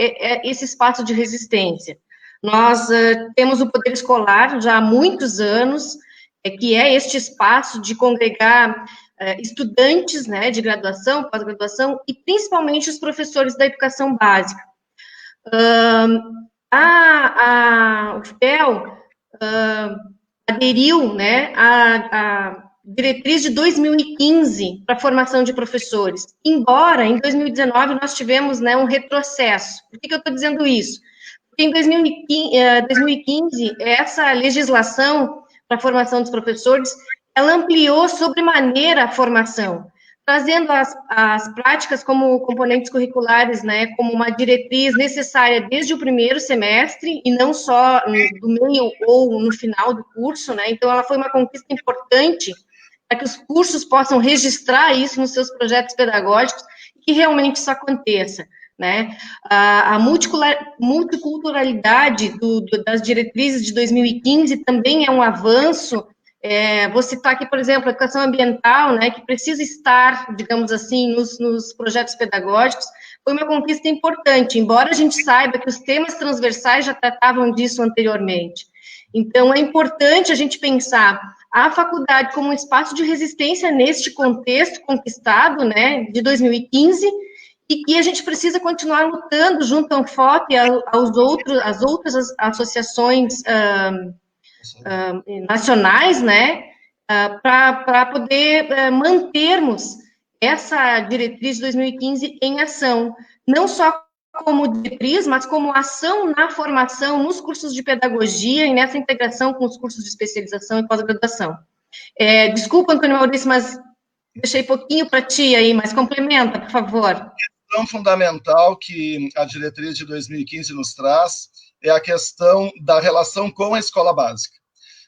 esse espaço de resistência. Nós temos o poder escolar já há muitos anos, que é este espaço de congregar estudantes, né, de graduação, pós-graduação, e principalmente os professores da educação básica. O FPEL aderiu, né, à diretriz de 2015 para a formação de professores, embora em 2019 nós tivemos, né, um retrocesso. Por que eu estou dizendo isso? Porque em 2015, essa legislação para a formação dos professores, ela ampliou sobremaneira a formação, trazendo as práticas como componentes curriculares, né, como uma diretriz necessária desde o primeiro semestre, e não só do meio ou no final do curso, né, então ela foi uma conquista importante para que os cursos possam registrar isso nos seus projetos pedagógicos, e que realmente isso aconteça, né. A multiculturalidade das diretrizes de 2015 também é um avanço. Vou citar aqui, por exemplo, a educação ambiental, né, que precisa estar, digamos assim, nos projetos pedagógicos, foi uma conquista importante, embora a gente saiba que os temas transversais já tratavam disso anteriormente. Então, é importante a gente pensar a faculdade como um espaço de resistência neste contexto conquistado, né, de 2015, e que a gente precisa continuar lutando junto ao FOP e às outras associações nacionais, né, para poder mantermos essa diretriz de 2015 em ação, não só como diretriz, mas como ação na formação, nos cursos de pedagogia e nessa integração com os cursos de especialização e pós-graduação. Desculpa, Antônio Maurício, mas deixei pouquinho para ti aí, mas complementa, por favor. A questão fundamental que a diretriz de 2015 nos traz é a questão da relação com a escola básica.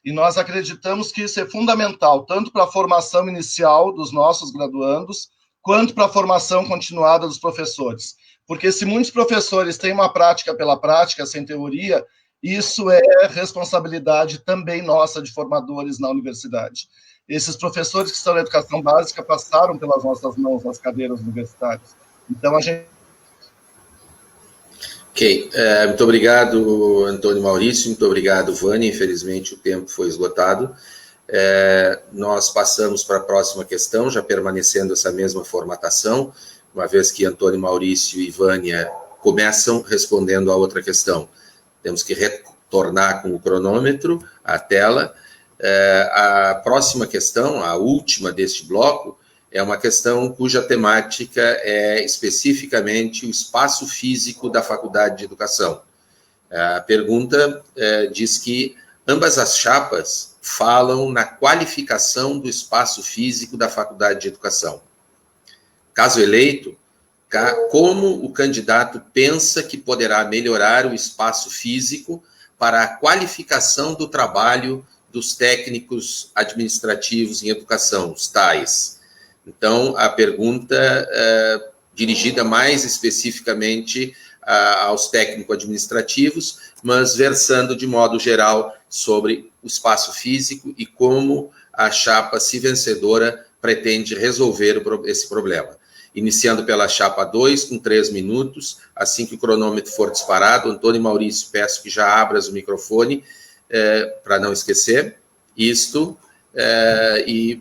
E nós acreditamos que isso é fundamental, tanto para a formação inicial dos nossos graduandos, quanto para a formação continuada dos professores. Porque se muitos professores têm uma prática pela prática, sem teoria, isso é responsabilidade também nossa de formadores na universidade. Esses professores que estão na educação básica passaram pelas nossas mãos nas cadeiras universitárias. Então, a gente... Ok, muito obrigado, Antônio Maurício, muito obrigado, Vânia. Infelizmente, o tempo foi esgotado. Nós passamos para a próxima questão, já permanecendo essa mesma formatação, uma vez que Antônio Maurício e Vânia começam respondendo a outra questão. Temos que retornar com o cronômetro à tela. A próxima questão, a última deste bloco, é uma questão cuja temática é especificamente o espaço físico da Faculdade de Educação. A pergunta diz que ambas as chapas falam na qualificação do espaço físico da Faculdade de Educação. Caso eleito, como o candidato pensa que poderá melhorar o espaço físico para a qualificação do trabalho dos técnicos administrativos em educação, os TAEs. Então, a pergunta dirigida mais especificamente aos técnicos administrativos, mas versando de modo geral sobre o espaço físico e como a chapa, se vencedora, pretende resolver esse problema. Iniciando pela chapa 2, com 3 minutos, assim que o cronômetro for disparado. Antônio e Maurício, peço que já abras o microfone, para não esquecer isto, e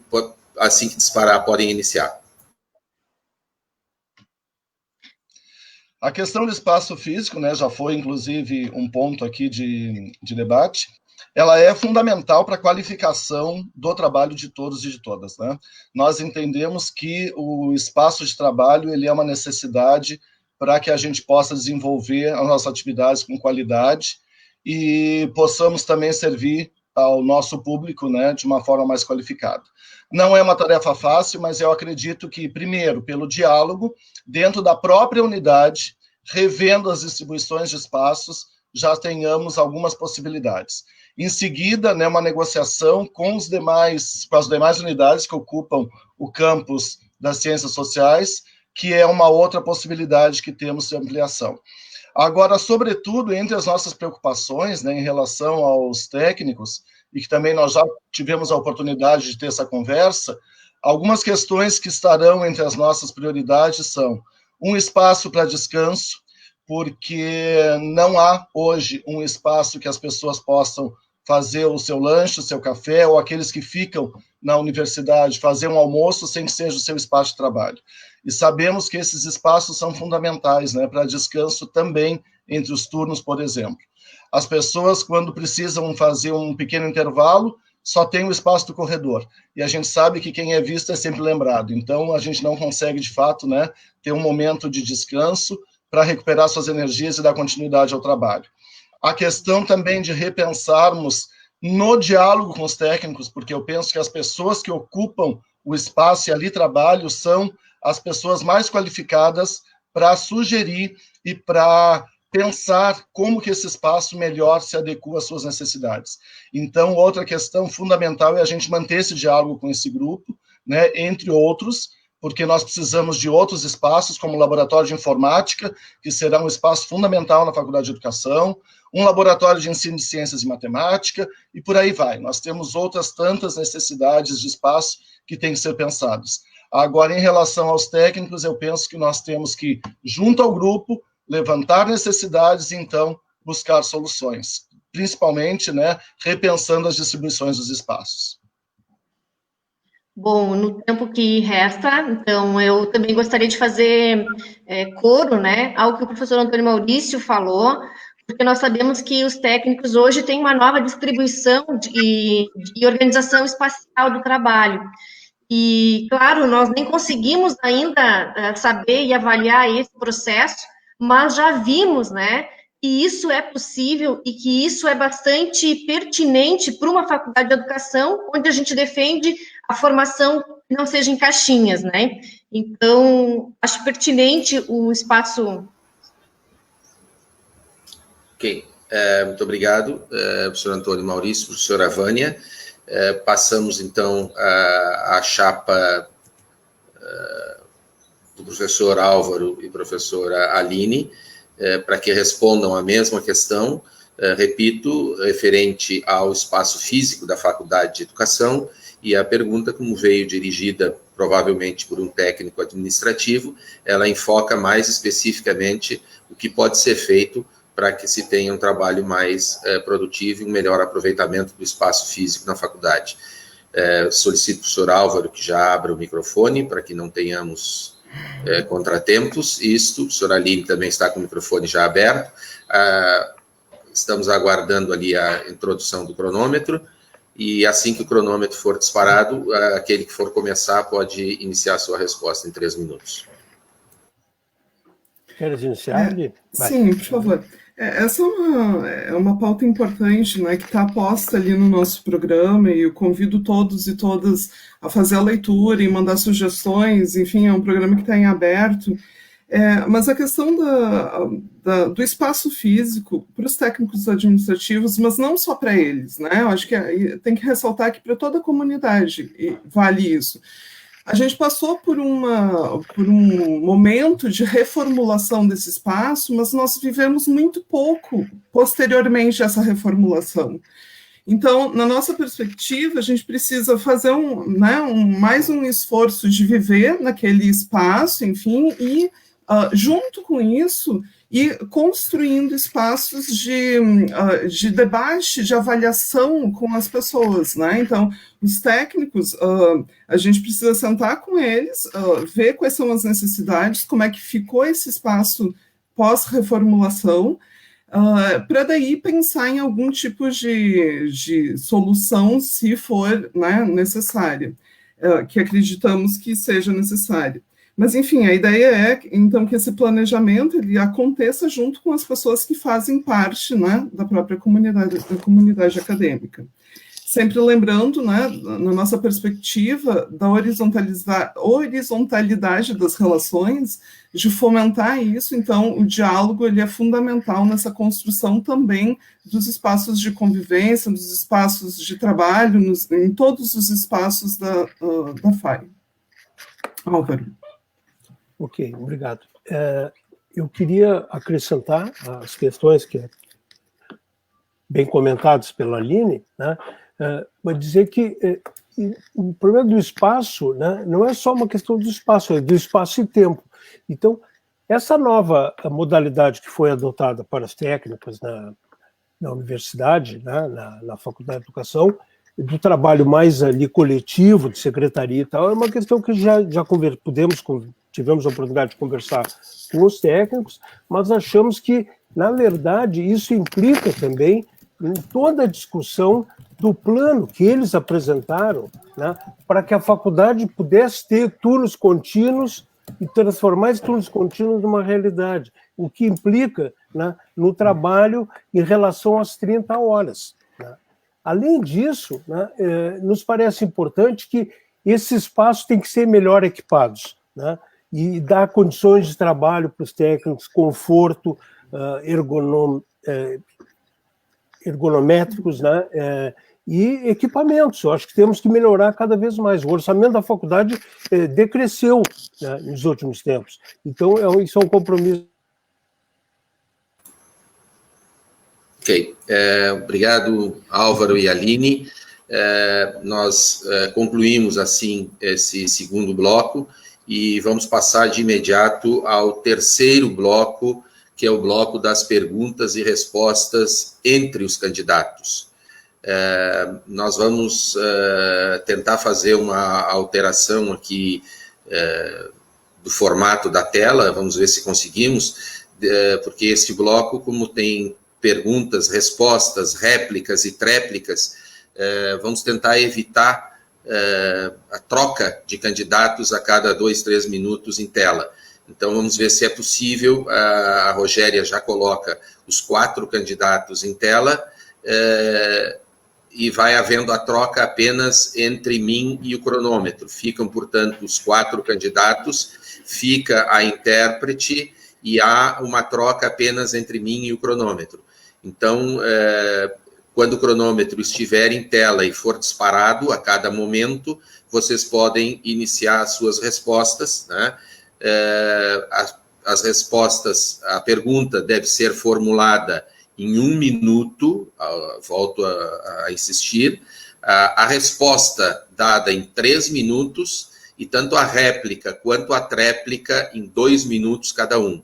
assim que disparar, podem iniciar. A questão do espaço físico, né, já foi, inclusive, um ponto aqui de debate, ela é fundamental para a qualificação do trabalho de todos e de todas, né? Nós entendemos que o espaço de trabalho ele é uma necessidade para que a gente possa desenvolver as nossas atividades com qualidade e possamos também servir ao nosso público, né, de uma forma mais qualificada. Não é uma tarefa fácil, mas eu acredito que, primeiro, pelo diálogo, dentro da própria unidade, revendo as distribuições de espaços, já tenhamos algumas possibilidades. Em seguida, né, uma negociação com as demais unidades que ocupam o campus das ciências sociais, que é uma outra possibilidade que temos de ampliação. Agora, sobretudo, entre as nossas preocupações, né, em relação aos técnicos, e que também nós já tivemos a oportunidade de ter essa conversa, algumas questões que estarão entre as nossas prioridades são um espaço para descanso, porque não há hoje um espaço que as pessoas possam fazer o seu lanche, o seu café, ou aqueles que ficam na universidade fazer um almoço sem que seja o seu espaço de trabalho. E sabemos que esses espaços são fundamentais, né, para descanso também entre os turnos, por exemplo. As pessoas, quando precisam fazer um pequeno intervalo, só tem o espaço do corredor. E a gente sabe que quem é visto é sempre lembrado. Então, a gente não consegue, de fato, né, ter um momento de descanso para recuperar suas energias e dar continuidade ao trabalho. A questão também de repensarmos no diálogo com os técnicos, porque eu penso que as pessoas que ocupam o espaço e ali trabalham são as pessoas mais qualificadas para sugerir e para pensar como que esse espaço melhor se adequa às suas necessidades. Então, outra questão fundamental é a gente manter esse diálogo com esse grupo, né, entre outros, porque nós precisamos de outros espaços, como o laboratório de informática, que será um espaço fundamental na Faculdade de Educação, um laboratório de ensino de ciências e matemática, e por aí vai. Nós temos outras tantas necessidades de espaço que têm que ser pensadas. Agora, em relação aos técnicos, eu penso que nós temos que, junto ao grupo, levantar necessidades e, então, buscar soluções, principalmente, né, repensando as distribuições dos espaços. Bom, no tempo que resta, então, eu também gostaria de fazer coro, né, ao que o professor Antônio Maurício falou, porque nós sabemos que os técnicos hoje têm uma nova distribuição de organização espacial do trabalho. E, claro, nós nem conseguimos ainda saber e avaliar esse processo, mas já vimos, né, que isso é possível e que isso é bastante pertinente para uma faculdade de educação, onde a gente defende a formação que não seja em caixinhas, né? Então, acho pertinente o espaço. Ok, muito obrigado, professor Antônio Maurício, professora Vânia. Passamos, então, à chapa do professor Álvaro e professora Aline, para que respondam a mesma questão, repito, referente ao espaço físico da Faculdade de Educação, e a pergunta, como veio dirigida provavelmente por um técnico administrativo, ela enfoca mais especificamente o que pode ser feito para que se tenha um trabalho mais produtivo e um melhor aproveitamento do espaço físico na faculdade. Solicito ao professor Álvaro que já abra o microfone, para que não tenhamos contratempos. Isto, a senhora Aline também está com o microfone já aberto. Estamos aguardando ali a introdução do cronômetro, e assim que o cronômetro for disparado, aquele que for começar pode iniciar a sua resposta em 3 minutos. Queres iniciar? Sim, por favor. Essa é uma pauta importante, né, que está posta ali no nosso programa, e eu convido todos e todas a fazer a leitura e mandar sugestões. Enfim, é um programa que está em aberto. Mas a questão do espaço físico para os técnicos administrativos, mas não só para eles, né? Eu acho que tem que ressaltar que para toda a comunidade vale isso. A gente passou por um momento de reformulação desse espaço, mas nós vivemos muito pouco posteriormente a essa reformulação. Então, na nossa perspectiva, a gente precisa fazer mais um esforço de viver naquele espaço, enfim, e junto com isso, e construindo espaços de debate, de avaliação com as pessoas, né? Então, os técnicos, a gente precisa sentar com eles, ver quais são as necessidades, como é que ficou esse espaço pós-reformulação, para daí pensar em algum tipo de solução, se for, né, necessária, que acreditamos que seja necessária. Mas, enfim, a ideia é, então, que esse planejamento ele aconteça junto com as pessoas que fazem parte, né, da própria comunidade acadêmica. Sempre lembrando, né, na nossa perspectiva, da horizontalidade das relações, de fomentar isso. Então, o diálogo ele é fundamental nessa construção também dos espaços de convivência, dos espaços de trabalho, em todos os espaços da FAI. Álvaro. Ok, obrigado. Eu queria acrescentar as questões que bem comentadas pela Aline, né, mas dizer que o problema do espaço, né, não é só uma questão do espaço, é do espaço e tempo. Então, essa nova modalidade que foi adotada para os técnicos na universidade, né, na Faculdade de Educação, do trabalho mais ali coletivo, de secretaria e tal, é uma questão que tivemos a oportunidade de conversar com os técnicos, mas achamos que, na verdade, isso implica também em toda a discussão do plano que eles apresentaram, né, para que a faculdade pudesse ter turnos contínuos e transformar esses turnos contínuos numa realidade, o que implica, né, no trabalho em relação às 30 horas. Né. Além disso, né, nos parece importante que esses espaços têm que ser melhor equipados, né, e dar condições de trabalho para os técnicos, conforto, ergonométricos, né, e equipamentos. Eu acho que temos que melhorar cada vez mais. O orçamento da faculdade decresceu, né, nos últimos tempos. Então, isso é um compromisso. Ok. Obrigado, Álvaro e Aline. Nós concluímos, assim, esse segundo bloco e vamos passar de imediato ao terceiro bloco, que é o bloco das perguntas e respostas entre os candidatos. Nós vamos tentar fazer uma alteração aqui do formato da tela, vamos ver se conseguimos, porque este bloco, como tem perguntas, respostas, réplicas e tréplicas, vamos tentar evitar a troca de candidatos a cada 2, 3 minutos em tela. Então, vamos ver se é possível. A Rogéria já coloca os 4 candidatos em tela, e vai havendo a troca apenas entre mim e o cronômetro. Ficam, portanto, os 4 candidatos, fica a intérprete e há uma troca apenas entre mim e o cronômetro. Então, quando o cronômetro estiver em tela e for disparado a cada momento, vocês podem iniciar as suas respostas, né? As respostas, a pergunta deve ser formulada em 1 minuto, volto a insistir, a resposta dada em 3 minutos, e tanto a réplica quanto a tréplica em 2 minutos cada um.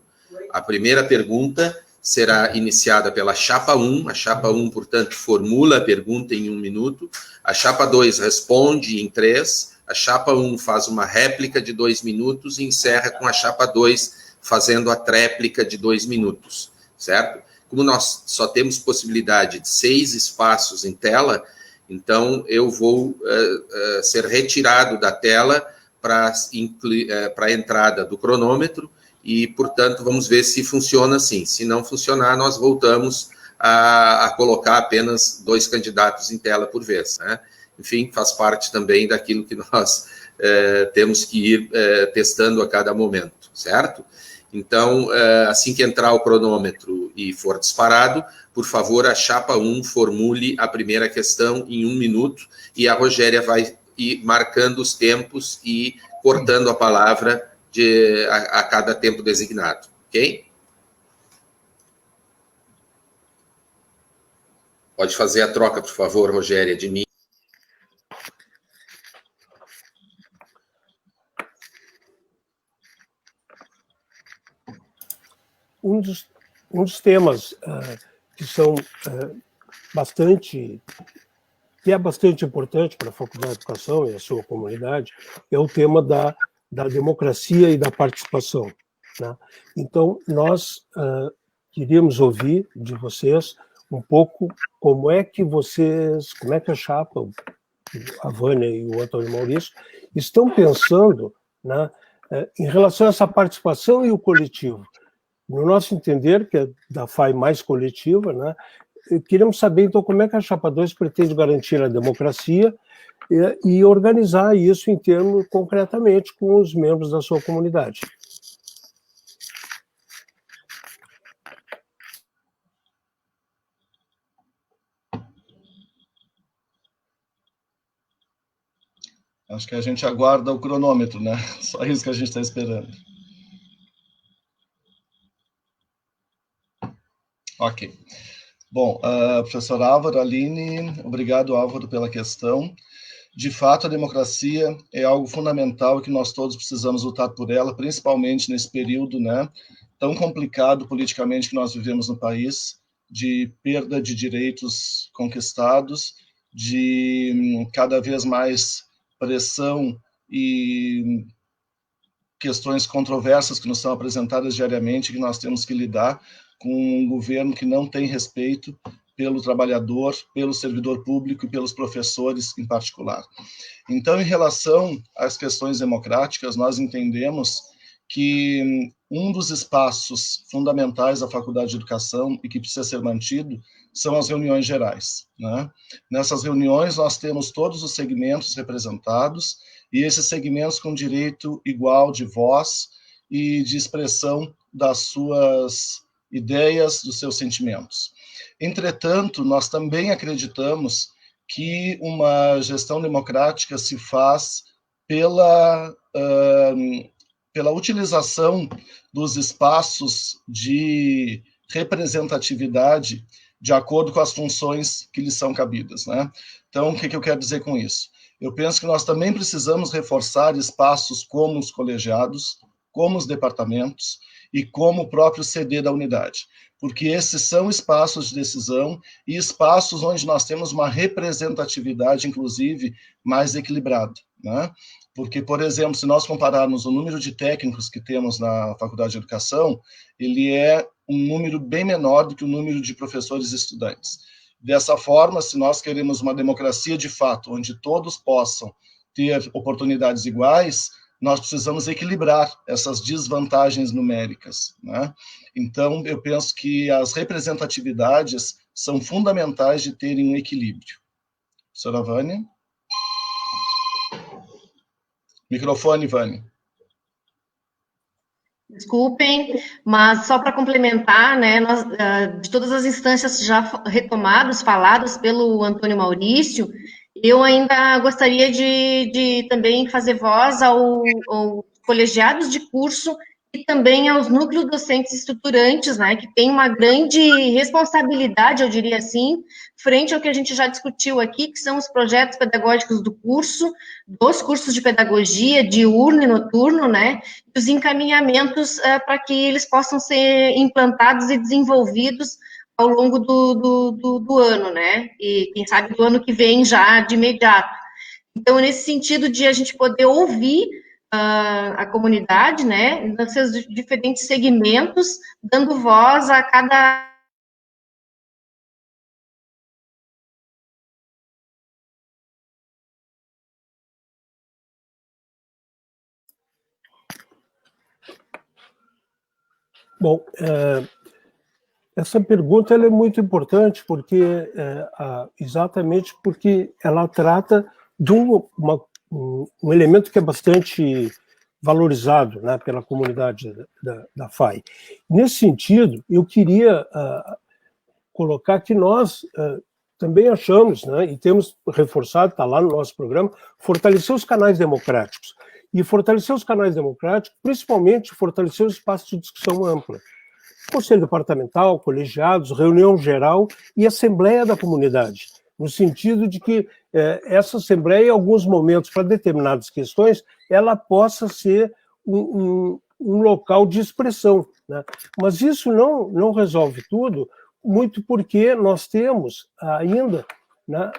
A primeira pergunta será iniciada pela chapa 1, a chapa 1, portanto, formula a pergunta em 1 minuto, a chapa 2 responde em 3, a chapa 1 faz uma réplica de 2 minutos e encerra com a chapa 2 fazendo a tréplica de 2 minutos, certo? Como nós só temos possibilidade de 6 espaços em tela, então eu vou ser retirado da tela para a entrada do cronômetro e, portanto, vamos ver se funciona assim. Se não funcionar, nós voltamos a colocar apenas 2 candidatos em tela por vez, né? Enfim, faz parte também daquilo que nós temos que ir testando a cada momento, certo? Então, assim que entrar o cronômetro e for disparado, por favor, a chapa 1 formule a primeira questão em 1 minuto e a Rogéria vai ir marcando os tempos e cortando a palavra a cada tempo designado, ok? Pode fazer a troca, por favor, Rogéria, de mim. Um dos temas que são bastante importante para a Faculdade de Educação e a sua comunidade é o tema da democracia e da participação, né? Então, nós queríamos ouvir de vocês um pouco como é que a chapa, a Vânia e o Antônio Maurício, estão pensando, né, em relação a essa participação e o coletivo. No nosso entender, que é da FAI mais coletiva, né, queremos saber, então, como é que a Chapa 2 pretende garantir a democracia e organizar isso em termos, concretamente, com os membros da sua comunidade. Acho que a gente aguarda o cronômetro, né? Só isso que a gente está esperando. Ok. Bom, professor Álvaro, Aline, obrigado, Álvaro, pela questão. De fato, a democracia é algo fundamental que nós todos precisamos lutar por ela, principalmente nesse período, né, tão complicado politicamente que nós vivemos no país, de perda de direitos conquistados, de cada vez mais pressão e questões controversas que nos são apresentadas diariamente, que nós temos que lidar com um governo que não tem respeito pelo trabalhador, pelo servidor público e pelos professores em particular. Então, em relação às questões democráticas, nós entendemos que um dos espaços fundamentais da Faculdade de Educação e que precisa ser mantido são as reuniões gerais, né? Nessas reuniões, nós temos todos os segmentos representados e esses segmentos com direito igual de voz e de expressão das suas ideias, dos seus sentimentos. Entretanto, nós também acreditamos que uma gestão democrática se faz pela utilização dos espaços de representatividade de acordo com as funções que lhes são cabidas, né? Então, o que eu quero dizer com isso? Eu penso que nós também precisamos reforçar espaços como os colegiados, como os departamentos e como o próprio CD da unidade, porque esses são espaços de decisão e espaços onde nós temos uma representatividade, inclusive, mais equilibrada, né? Porque, por exemplo, se nós compararmos o número de técnicos que temos na Faculdade de Educação, ele é um número bem menor do que o número de professores e estudantes. Dessa forma, se nós queremos uma democracia de fato, onde todos possam ter oportunidades iguais, nós precisamos equilibrar essas desvantagens numéricas, né? Então, eu penso que as representatividades são fundamentais de terem um equilíbrio. Professora Vânia? Microfone, Vânia. Desculpem, mas só para complementar, né, nós, de todas as instâncias já retomadas, faladas pelo Antônio Maurício, eu ainda gostaria de também fazer voz aos colegiados de curso e também aos núcleos docentes estruturantes, né, que tem uma grande responsabilidade, eu diria assim, frente ao que a gente já discutiu aqui, que são os projetos pedagógicos do curso, dos cursos de pedagogia, diurno e noturno, né, e os encaminhamentos para que eles possam ser implantados e desenvolvidos ao longo do ano, né, e quem sabe do ano que vem já de imediato. Então, nesse sentido de a gente poder ouvir a comunidade, né, nos seus diferentes segmentos, dando voz a cada... Bom, essa pergunta ela é muito importante porque exatamente porque ela trata de um elemento que é bastante valorizado, né, pela comunidade da FAI. Nesse sentido, eu queria colocar que nós também achamos, né, e temos reforçado, está lá no nosso programa, fortalecer os canais democráticos. E fortalecer os canais democráticos, principalmente fortalecer os espaços de discussão ampla. Conselho departamental, colegiados, reunião geral e assembleia da comunidade, no sentido de que essa assembleia, em alguns momentos, para determinadas questões, ela possa ser um local de expressão, né? Mas isso não resolve tudo, muito porque nós temos ainda, né,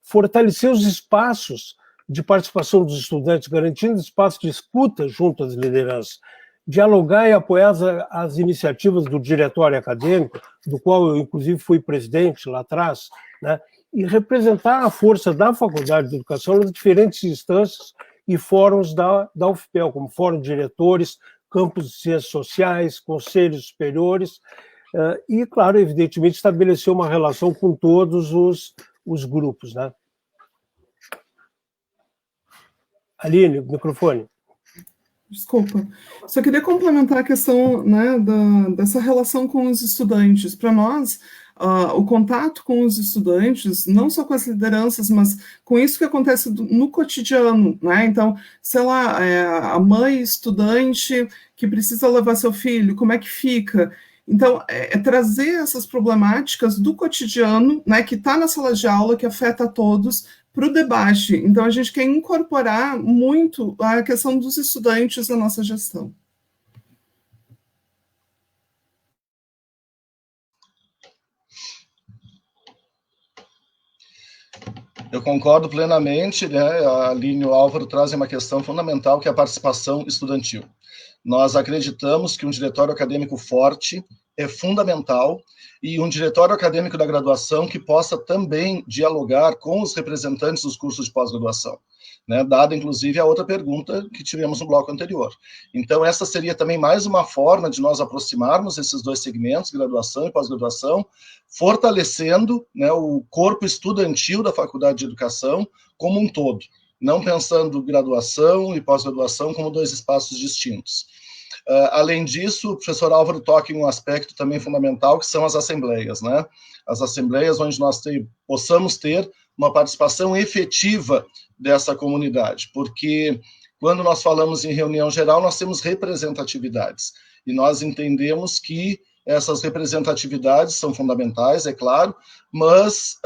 fortalecer os espaços de participação dos estudantes, garantindo espaço de escuta junto às lideranças, dialogar e apoiar as iniciativas do diretório acadêmico, do qual eu, inclusive, fui presidente lá atrás, né, e representar a força da Faculdade de Educação nas diferentes instâncias e fóruns da UFPEL, como Fórum de Diretores, Campos de Ciências Sociais, Conselhos Superiores, e, claro, evidentemente, estabelecer uma relação com todos os grupos, né? Aline, microfone. Desculpa. Só queria complementar a questão, né, dessa relação com os estudantes. Para nós, o contato com os estudantes, não só com as lideranças, mas com isso que acontece no cotidiano, né? Então, sei lá, a mãe estudante que precisa levar seu filho, como é que fica? Então, trazer essas problemáticas do cotidiano, né, que está na sala de aula, que afeta a todos, para o debate. Então, a gente quer incorporar muito a questão dos estudantes na nossa gestão. Eu concordo plenamente, né? A Aline e o Álvaro trazem uma questão fundamental, que é a participação estudantil. Nós acreditamos que um diretório acadêmico forte é fundamental, e um diretório acadêmico da graduação que possa também dialogar com os representantes dos cursos de pós-graduação, né, dada, inclusive, a outra pergunta que tivemos no bloco anterior. Então, essa seria também mais uma forma de nós aproximarmos esses dois segmentos, graduação e pós-graduação, fortalecendo, né, o corpo estudantil da Faculdade de Educação como um todo, não pensando graduação e pós-graduação como dois espaços distintos. Além disso, o professor Álvaro toca em um aspecto também fundamental, que são as assembleias, né? As assembleias onde nós possamos ter uma participação efetiva dessa comunidade, porque quando nós falamos em reunião geral, nós temos representatividades, e nós entendemos que essas representatividades são fundamentais, é claro, mas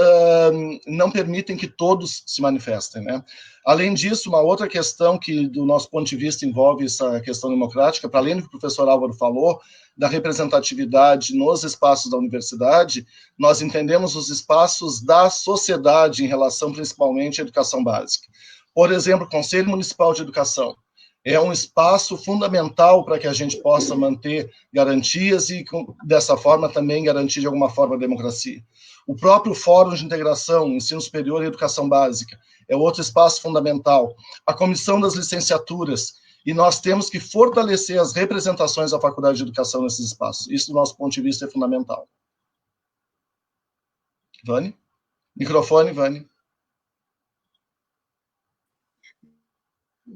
não permitem que todos se manifestem, né? Além disso, uma outra questão que, do nosso ponto de vista, envolve essa questão democrática, para além do que o professor Álvaro falou, da representatividade nos espaços da universidade, nós entendemos os espaços da sociedade em relação, principalmente, à educação básica. Por exemplo, o Conselho Municipal de Educação é um espaço fundamental para que a gente possa manter garantias e, dessa forma, também garantir, de alguma forma, a democracia. O próprio Fórum de Integração, Ensino Superior e Educação Básica, é outro espaço fundamental. A Comissão das Licenciaturas, e nós temos que fortalecer as representações da Faculdade de Educação nesses espaços. Isso, do nosso ponto de vista, é fundamental. Vani? Microfone, Vani.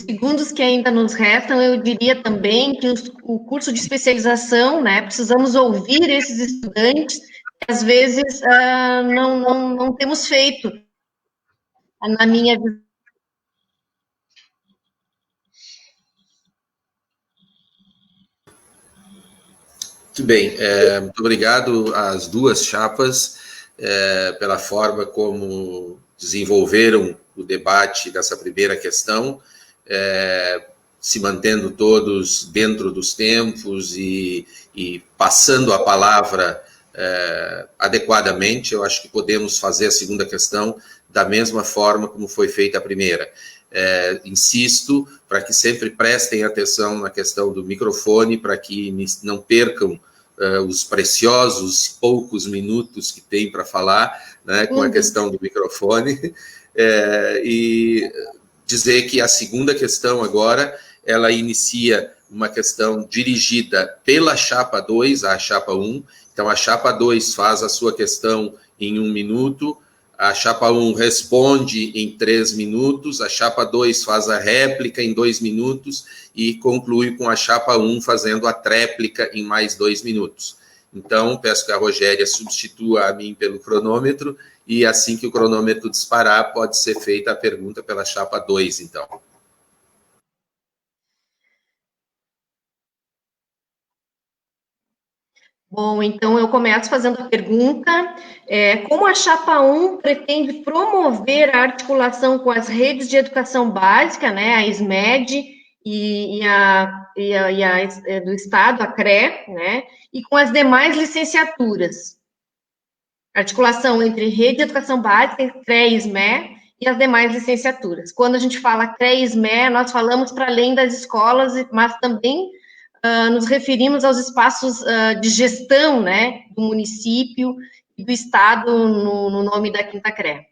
Segundos que ainda nos restam, eu diria também que o curso de especialização, né, precisamos ouvir esses estudantes, que às vezes não temos feito, na minha visão. Muito bem, muito obrigado às duas chapas pela forma como desenvolveram o debate dessa primeira questão, se mantendo todos dentro dos tempos e passando a palavra adequadamente. Eu acho que podemos fazer a segunda questão da mesma forma como foi feita a primeira. Insisto para que sempre prestem atenção na questão do microfone, para que não percam os preciosos poucos minutos que tem para falar, né, com a questão do microfone, e dizer que a segunda questão agora, ela inicia uma questão dirigida pela chapa 2, a chapa 1. Então, a chapa 2 faz a sua questão em 1 minuto, a chapa 1 responde em 3 minutos, a chapa 2 faz a réplica em 2 minutos e conclui com a chapa 1 fazendo a tréplica em mais 2 minutos. Então, peço que a Rogéria substitua a mim pelo cronômetro e assim que o cronômetro disparar, pode ser feita a pergunta pela chapa 2, então. Bom, então eu começo fazendo a pergunta, como a chapa 1 pretende promover a articulação com as redes de educação básica, né, a SMED e do Estado, a CRE, né, e com as demais licenciaturas? Articulação entre rede de educação básica, CRE e SME, e as demais licenciaturas. Quando a gente fala CRE e SME, nós falamos para além das escolas, mas também nos referimos aos espaços de gestão, né, do município e do Estado no nome da Quinta CRE.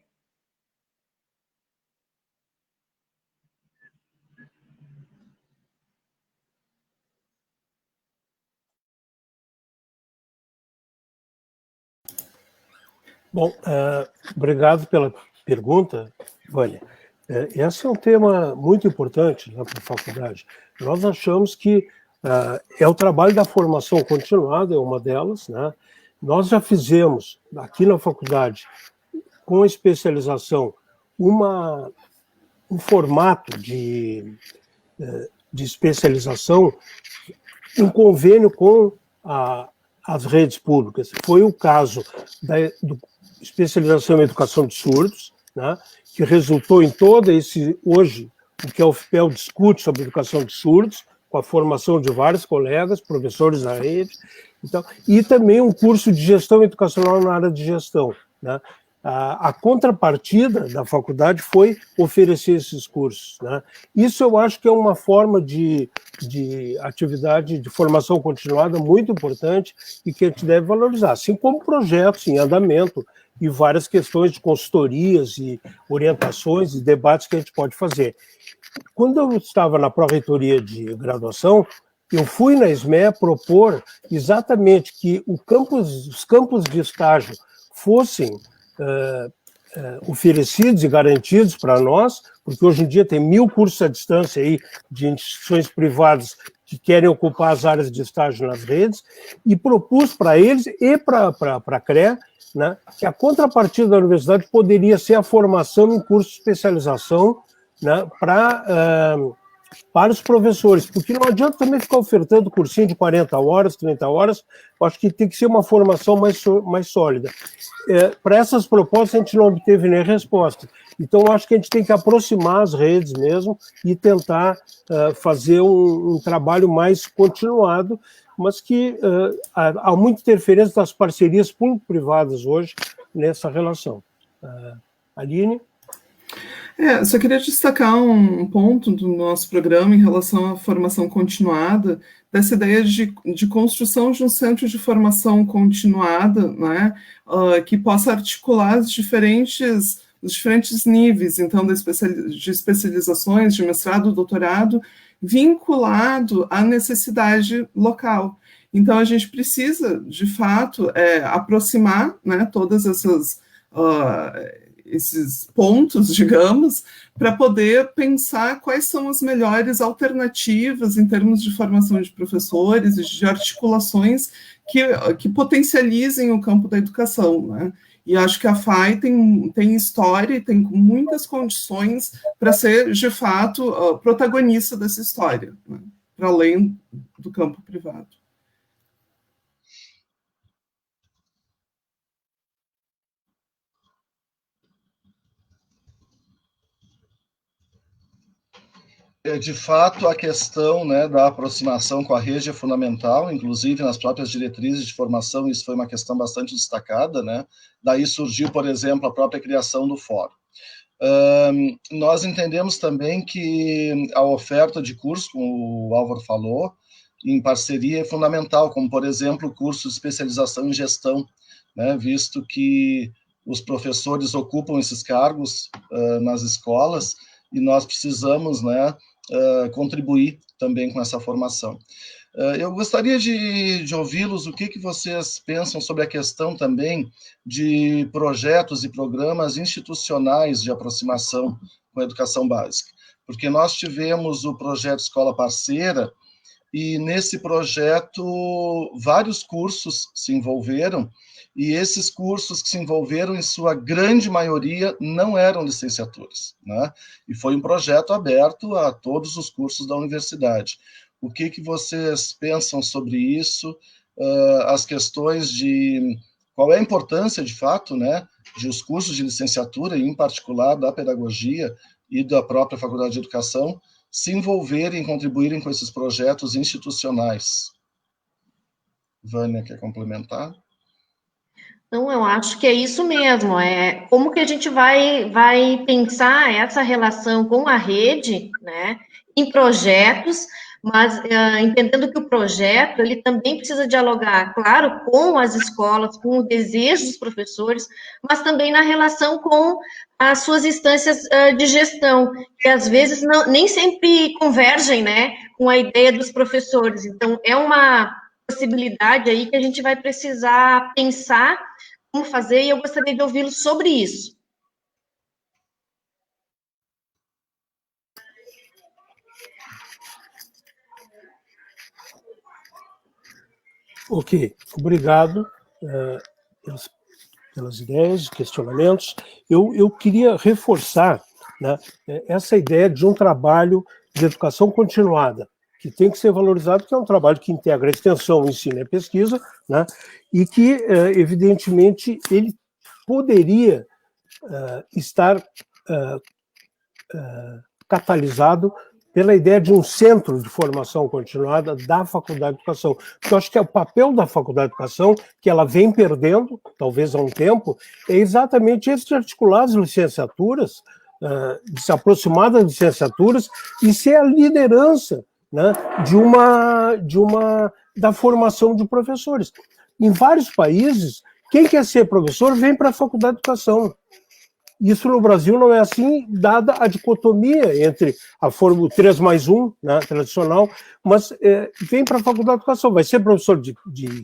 Bom, obrigado pela pergunta, Vânia. Esse é um tema muito importante, né, para a faculdade. Nós achamos que é o trabalho da formação continuada, é uma delas, né? Nós já fizemos, aqui na faculdade, com especialização, um formato de especialização, um convênio com as redes públicas. Foi o caso da especialização em educação de surdos, né, que resultou em todo esse, hoje, o que a UFPEL discute sobre educação de surdos, com a formação de vários colegas, professores da rede, então, e também um curso de gestão educacional na área de gestão, né. A contrapartida da faculdade foi oferecer esses cursos, né? Isso eu acho que é uma forma de atividade de formação continuada muito importante e que a gente deve valorizar, assim como projetos em andamento e várias questões de consultorias e orientações e debates que a gente pode fazer. Quando eu estava na pró-reitoria de graduação, eu fui na SME propor exatamente que os campos de estágio fossem oferecidos e garantidos para nós, porque hoje em dia tem 1.000 cursos à distância aí de instituições privadas que querem ocupar as áreas de estágio nas redes, e propus para eles e para a CRE, né, que a contrapartida da universidade poderia ser a formação em curso de especialização, né, para os professores, porque não adianta também ficar ofertando cursinho de 40 horas, 30 horas, eu acho que tem que ser uma formação mais sólida. Para essas propostas a gente não obteve nem resposta, então eu acho que a gente tem que aproximar as redes mesmo e tentar fazer um trabalho mais continuado, mas que há muita interferência das parcerias público-privadas hoje nessa relação. Aline? Só queria destacar um ponto do nosso programa em relação à formação continuada, dessa ideia de construção de um centro de formação continuada, né, que possa articular os diferentes níveis, então, de especializações, de mestrado, doutorado, vinculado à necessidade local. Então, a gente precisa, de fato, aproximar, né, todas esses pontos, digamos, para poder pensar quais são as melhores alternativas em termos de formação de professores e de articulações que potencializem o campo da educação, né? E acho que a FAI tem história e tem muitas condições para ser, de fato, protagonista dessa história, né? Para além do campo privado. de fato, a questão, né, da aproximação com a rede é fundamental, inclusive nas próprias diretrizes de formação, isso foi uma questão bastante destacada, né? Daí surgiu, por exemplo, a própria criação do fórum. Nós entendemos também que a oferta de curso, como o Álvaro falou, em parceria é fundamental, como, por exemplo, o curso de especialização em gestão, né, visto que os professores ocupam esses cargos nas escolas e nós precisamos, né, contribuir também com essa formação. Eu gostaria de ouvi-los, o que vocês pensam sobre a questão também de projetos e programas institucionais de aproximação com a educação básica, porque nós tivemos o projeto Escola Parceira, e nesse projeto vários cursos se envolveram, e esses cursos que se envolveram, em sua grande maioria, não eram licenciaturas, né? E foi um projeto aberto a todos os cursos da universidade. O que vocês pensam sobre isso? As questões de qual é a importância, de fato, né, de os cursos de licenciatura, e em particular da pedagogia e da própria Faculdade de Educação, se envolverem e contribuírem com esses projetos institucionais. Vânia, quer complementar? Então, eu acho que é isso mesmo, como que a gente vai pensar essa relação com a rede, né, em projetos, mas entendendo que o projeto, ele também precisa dialogar, claro, com as escolas, com o desejo dos professores, mas também na relação com as suas instâncias de gestão, que às vezes nem sempre convergem, né, com a ideia dos professores. Então, é uma possibilidade aí que a gente vai precisar pensar como fazer, e eu gostaria de ouvi-lo sobre isso. Ok, obrigado pelas ideias, questionamentos. Eu queria reforçar, né, essa ideia de um trabalho de educação continuada, que tem que ser valorizado, que é um trabalho que integra a extensão, o ensino e a pesquisa, né, e que, evidentemente, ele poderia estar catalisado pela ideia de um centro de formação continuada da Faculdade de Educação. Porque eu acho que é o papel da Faculdade de Educação, que ela vem perdendo, talvez há um tempo, é exatamente esse de articular as licenciaturas, de se aproximar das licenciaturas e ser a liderança, né, da formação de professores. Em vários países, quem quer ser professor vem para a Faculdade de Educação. Isso no Brasil não é assim, dada a dicotomia entre a fórmula 3+1, né, tradicional, mas vem para a Faculdade de Educação. Vai ser professor de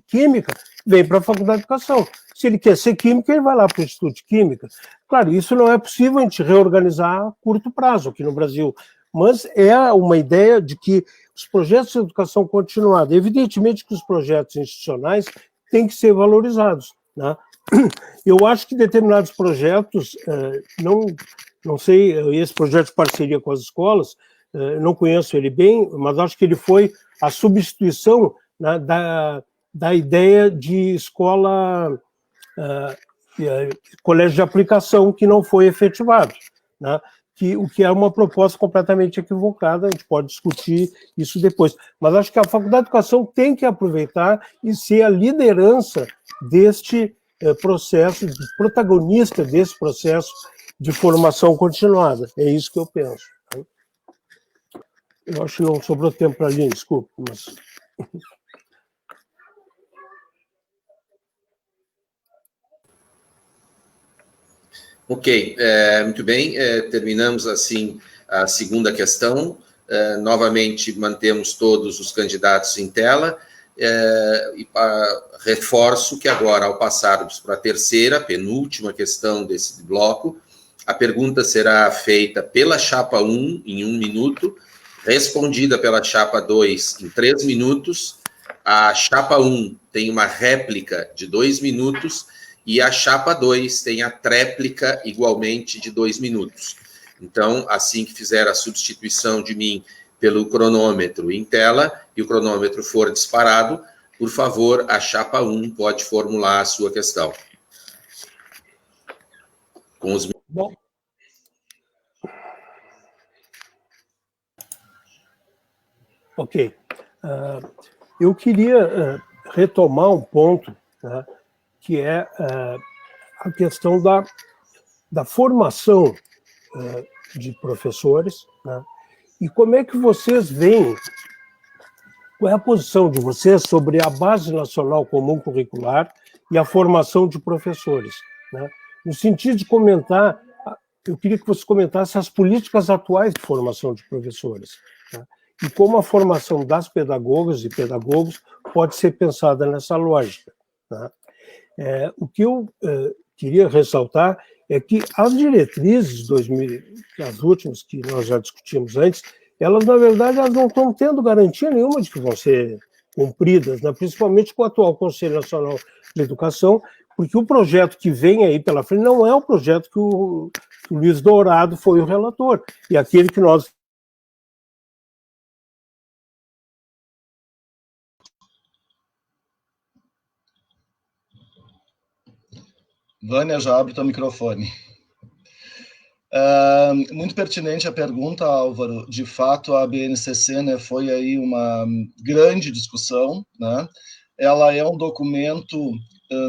Química, vem para a Faculdade de Educação. Se ele quer ser Química, ele vai lá para o Instituto de Química. Claro, isso não é possível a gente reorganizar a curto prazo aqui no Brasil, mas é uma ideia de que os projetos de educação continuada, evidentemente que os projetos institucionais têm que ser valorizados, né? Eu acho que determinados projetos, não sei, esse projeto de parceria com as escolas, não conheço ele bem, mas acho que ele foi a substituição, né, da ideia de escola, colégio de aplicação, que não foi efetivado, né? O que é uma proposta completamente equivocada, a gente pode discutir isso depois. Mas acho que a Faculdade de Educação tem que aproveitar e ser a liderança deste processo, protagonista desse processo de formação continuada. É isso que eu penso. Eu acho que não sobrou tempo para mim, desculpe, mas... Ok, muito bem, terminamos assim a segunda questão. Novamente mantemos todos os candidatos em tela, e reforço que agora, ao passarmos para a terceira, penúltima questão desse bloco, a pergunta será feita pela chapa 1 em 1 minuto, respondida pela chapa 2 em 3 minutos, a chapa 1 tem uma réplica de 2 minutos, e a chapa 2 tem a tréplica igualmente de 2 minutos. Então, assim que fizer a substituição de mim pelo cronômetro em tela, e o cronômetro for disparado, por favor, a chapa 1 pode formular a sua questão. Bom. Ok. Eu queria retomar um ponto, né, que é a questão da formação de professores, né, e como é que vocês veem, qual é a posição de vocês sobre a Base Nacional Comum Curricular e a formação de professores, né? No sentido de comentar, eu queria que você comentasse as políticas atuais de formação de professores, né? E como a formação das pedagogas e pedagogos pode ser pensada nessa lógica, né? O que eu queria ressaltar é que as diretrizes 2000, as últimas que nós já discutimos antes, elas, na verdade, elas não estão tendo garantia nenhuma de que vão ser cumpridas, né? Principalmente com o atual Conselho Nacional de Educação, porque o projeto que vem aí pela frente não é o projeto que o Luiz Dourado foi o relator, e aquele que nós... Vânia, já abre teu microfone. Muito pertinente a pergunta, Álvaro. De fato, a BNCC, né, foi aí uma grande discussão, né? Ela é um documento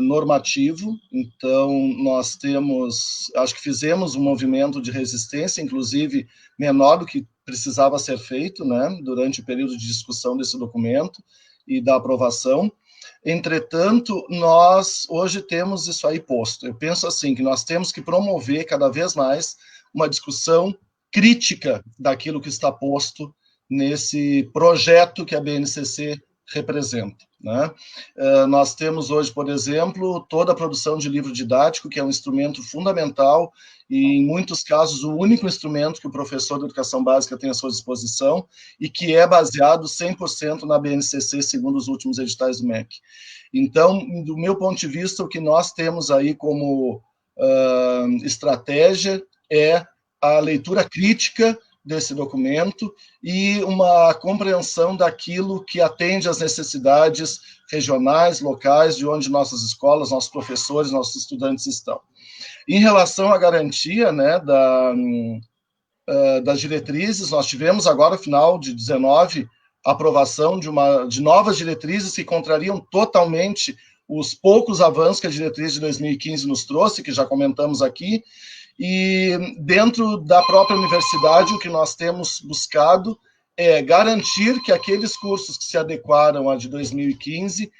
normativo, então nós temos, acho que fizemos um movimento de resistência, inclusive menor do que precisava ser feito, né, durante o período de discussão desse documento e da aprovação. Entretanto, nós hoje temos isso aí posto. Eu penso assim, que nós temos que promover cada vez mais uma discussão crítica daquilo que está posto nesse projeto que a BNCC representa, né? Nós temos hoje, por exemplo, toda a produção de livro didático, que é um instrumento fundamental e, em muitos casos, o único instrumento que o professor de educação básica tem à sua disposição e que é baseado 100% na BNCC, segundo os últimos editais do MEC. Então, do meu ponto de vista, o que nós temos aí como estratégia é a leitura crítica desse documento e uma compreensão daquilo que atende às necessidades regionais, locais, de onde nossas escolas, nossos professores, nossos estudantes estão. Em relação à garantia, né, das diretrizes, nós tivemos agora, no final de 19, a aprovação de novas diretrizes que contrariam totalmente os poucos avanços que a diretriz de 2015 nos trouxe, que já comentamos aqui. E dentro da própria universidade, o que nós temos buscado é garantir que aqueles cursos que se adequaram à de 2015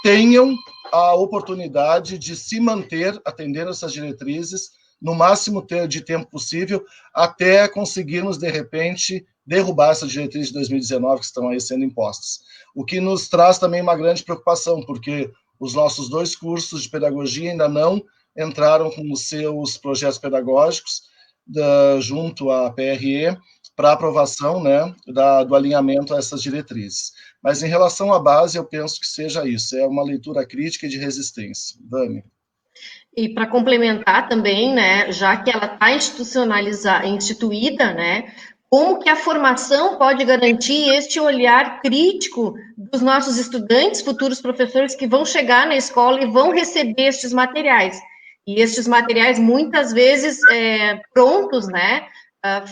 tenham a oportunidade de se manter atendendo essas diretrizes no máximo de tempo possível, até conseguirmos, de repente, derrubar essas diretrizes de 2019 que estão aí sendo impostas. O que nos traz também uma grande preocupação, porque os nossos 2 cursos de pedagogia ainda não entraram com os seus projetos pedagógicos junto à PRE para aprovação, né, do alinhamento a essas diretrizes. Mas em relação à base, eu penso que seja isso, é uma leitura crítica e de resistência. Vânia. E para complementar também, né, já que ela está instituída, né, como que a formação pode garantir este olhar crítico dos nossos estudantes, futuros professores que vão chegar na escola e vão receber estes materiais. E estes materiais, muitas vezes, prontos, né,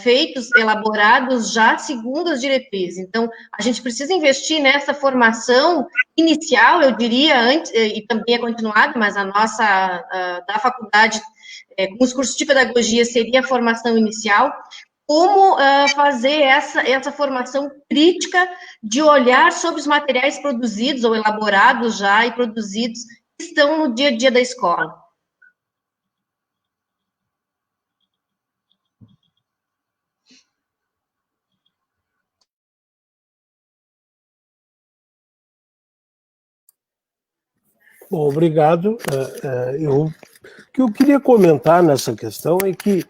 feitos, elaborados já segundo as diretrizes. Então, a gente precisa investir nessa formação inicial, eu diria, antes, e também é continuada, mas a nossa, da faculdade, com os cursos de pedagogia, seria a formação inicial. Como fazer essa formação crítica de olhar sobre os materiais produzidos ou elaborados já e produzidos que estão no dia a dia da escola. Bom, obrigado. O que eu queria comentar nessa questão é que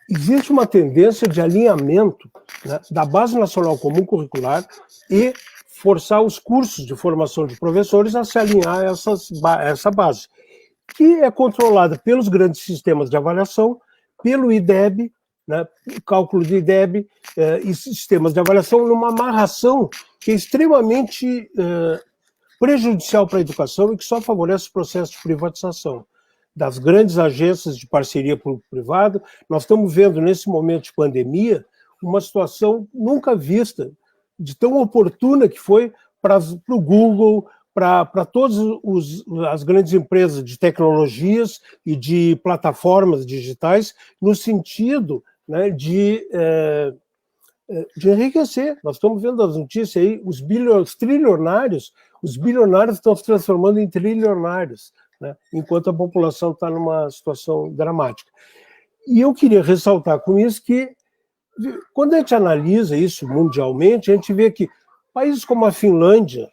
existe uma tendência de alinhamento, né, da Base Nacional Comum Curricular e forçar os cursos de formação de professores a se alinhar a essa base, que é controlada pelos grandes sistemas de avaliação, pelo IDEB, né, cálculo de IDEB e sistemas de avaliação, numa amarração que é extremamente prejudicial para a educação e que só favorece o processo de privatização das grandes agências de parceria público-privada. Nós estamos vendo, nesse momento de pandemia, uma situação nunca vista, de tão oportuna que foi para o Google, para todas as grandes empresas de tecnologias e de plataformas digitais, no sentido, né, de enriquecer. Nós estamos vendo as notícias aí, os bilionários estão se transformando em trilionários, né, enquanto a população está numa situação dramática. E eu queria ressaltar com isso que, quando a gente analisa isso mundialmente, a gente vê que países como a Finlândia,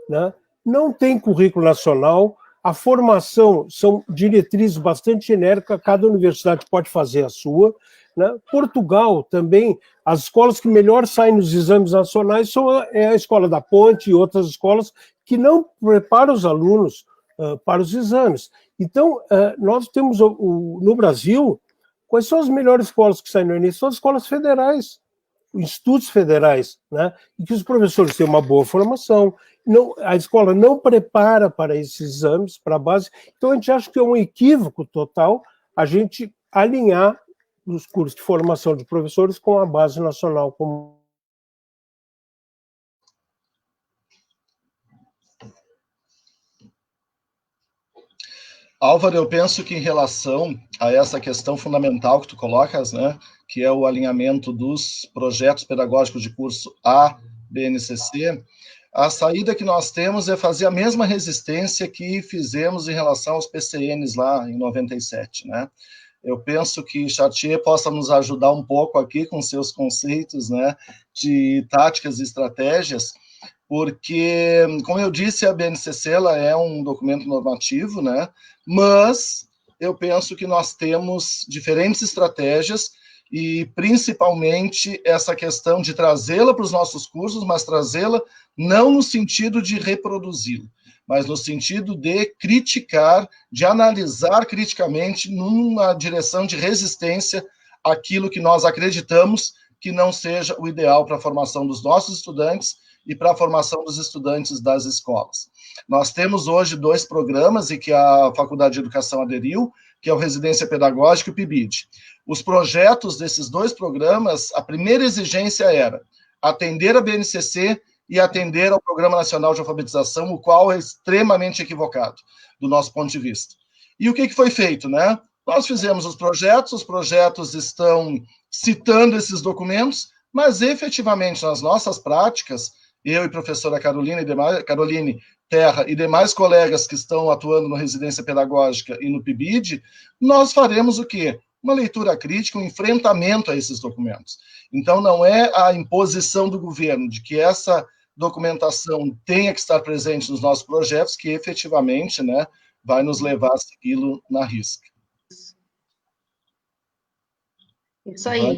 né, não tem currículo nacional, a formação são diretrizes bastante genéricas, cada universidade pode fazer a sua, né? Portugal também, as escolas que melhor saem nos exames nacionais são a Escola da Ponte e outras escolas que não preparam os alunos para os exames. Então, nós temos no Brasil, quais são as melhores escolas que saem no Enem? São as escolas federais, institutos federais, né? E que os professores têm uma boa formação, a escola não prepara para esses exames, para a base. Então, a gente acha que é um equívoco total a gente alinhar os cursos de formação de professores com a base nacional comum. Álvaro, eu penso que em relação a essa questão fundamental que tu colocas, né, que é o alinhamento dos projetos pedagógicos de curso à BNCC, a saída que nós temos é fazer a mesma resistência que fizemos em relação aos PCNs lá em 97, né? Eu penso que Chartier possa nos ajudar um pouco aqui com seus conceitos, né, de táticas e estratégias, porque, como eu disse, a BNCC ela é um documento normativo, né, mas eu penso que nós temos diferentes estratégias e, principalmente, essa questão de trazê-la para os nossos cursos, mas trazê-la não no sentido de reproduzi-lo, mas no sentido de criticar, de analisar criticamente numa direção de resistência àquilo que nós acreditamos que não seja o ideal para a formação dos nossos estudantes e para a formação dos estudantes das escolas. Nós temos hoje 2 programas e que a Faculdade de Educação aderiu, que é o Residência Pedagógica e o PIBID. Os projetos desses 2 programas, a primeira exigência era atender a BNCC e atender ao Programa Nacional de Alfabetização, o qual é extremamente equivocado, do nosso ponto de vista. E o que foi feito, né? Nós fizemos os projetos estão citando esses documentos, mas efetivamente nas nossas práticas, eu e a professora Caroline Terra e demais colegas que estão atuando no Residência Pedagógica e no PIBID, nós faremos o quê? Uma leitura crítica, um enfrentamento a esses documentos. Então, não é a imposição do governo de que essa documentação tenha que estar presente nos nossos projetos que efetivamente, né, vai nos levar a segui-lo na risca. Isso aí,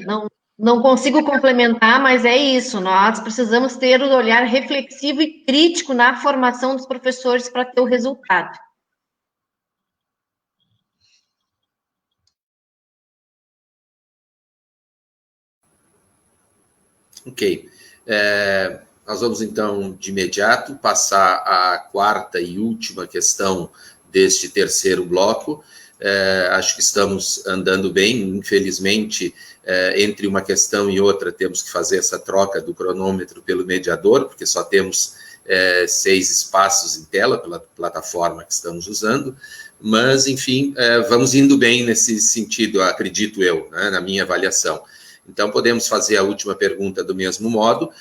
não consigo complementar, mas é isso, nós precisamos ter o olhar reflexivo e crítico na formação dos professores para ter o resultado. Ok. Nós vamos, então, de imediato, passar à 4ª e última questão deste terceiro bloco. Acho que estamos andando bem, infelizmente, entre uma questão e outra, temos que fazer essa troca do cronômetro pelo mediador, porque só temos 6 espaços em tela pela plataforma que estamos usando, mas, enfim, vamos indo bem nesse sentido, acredito eu, né, na minha avaliação. Então, podemos fazer a última pergunta do mesmo modo.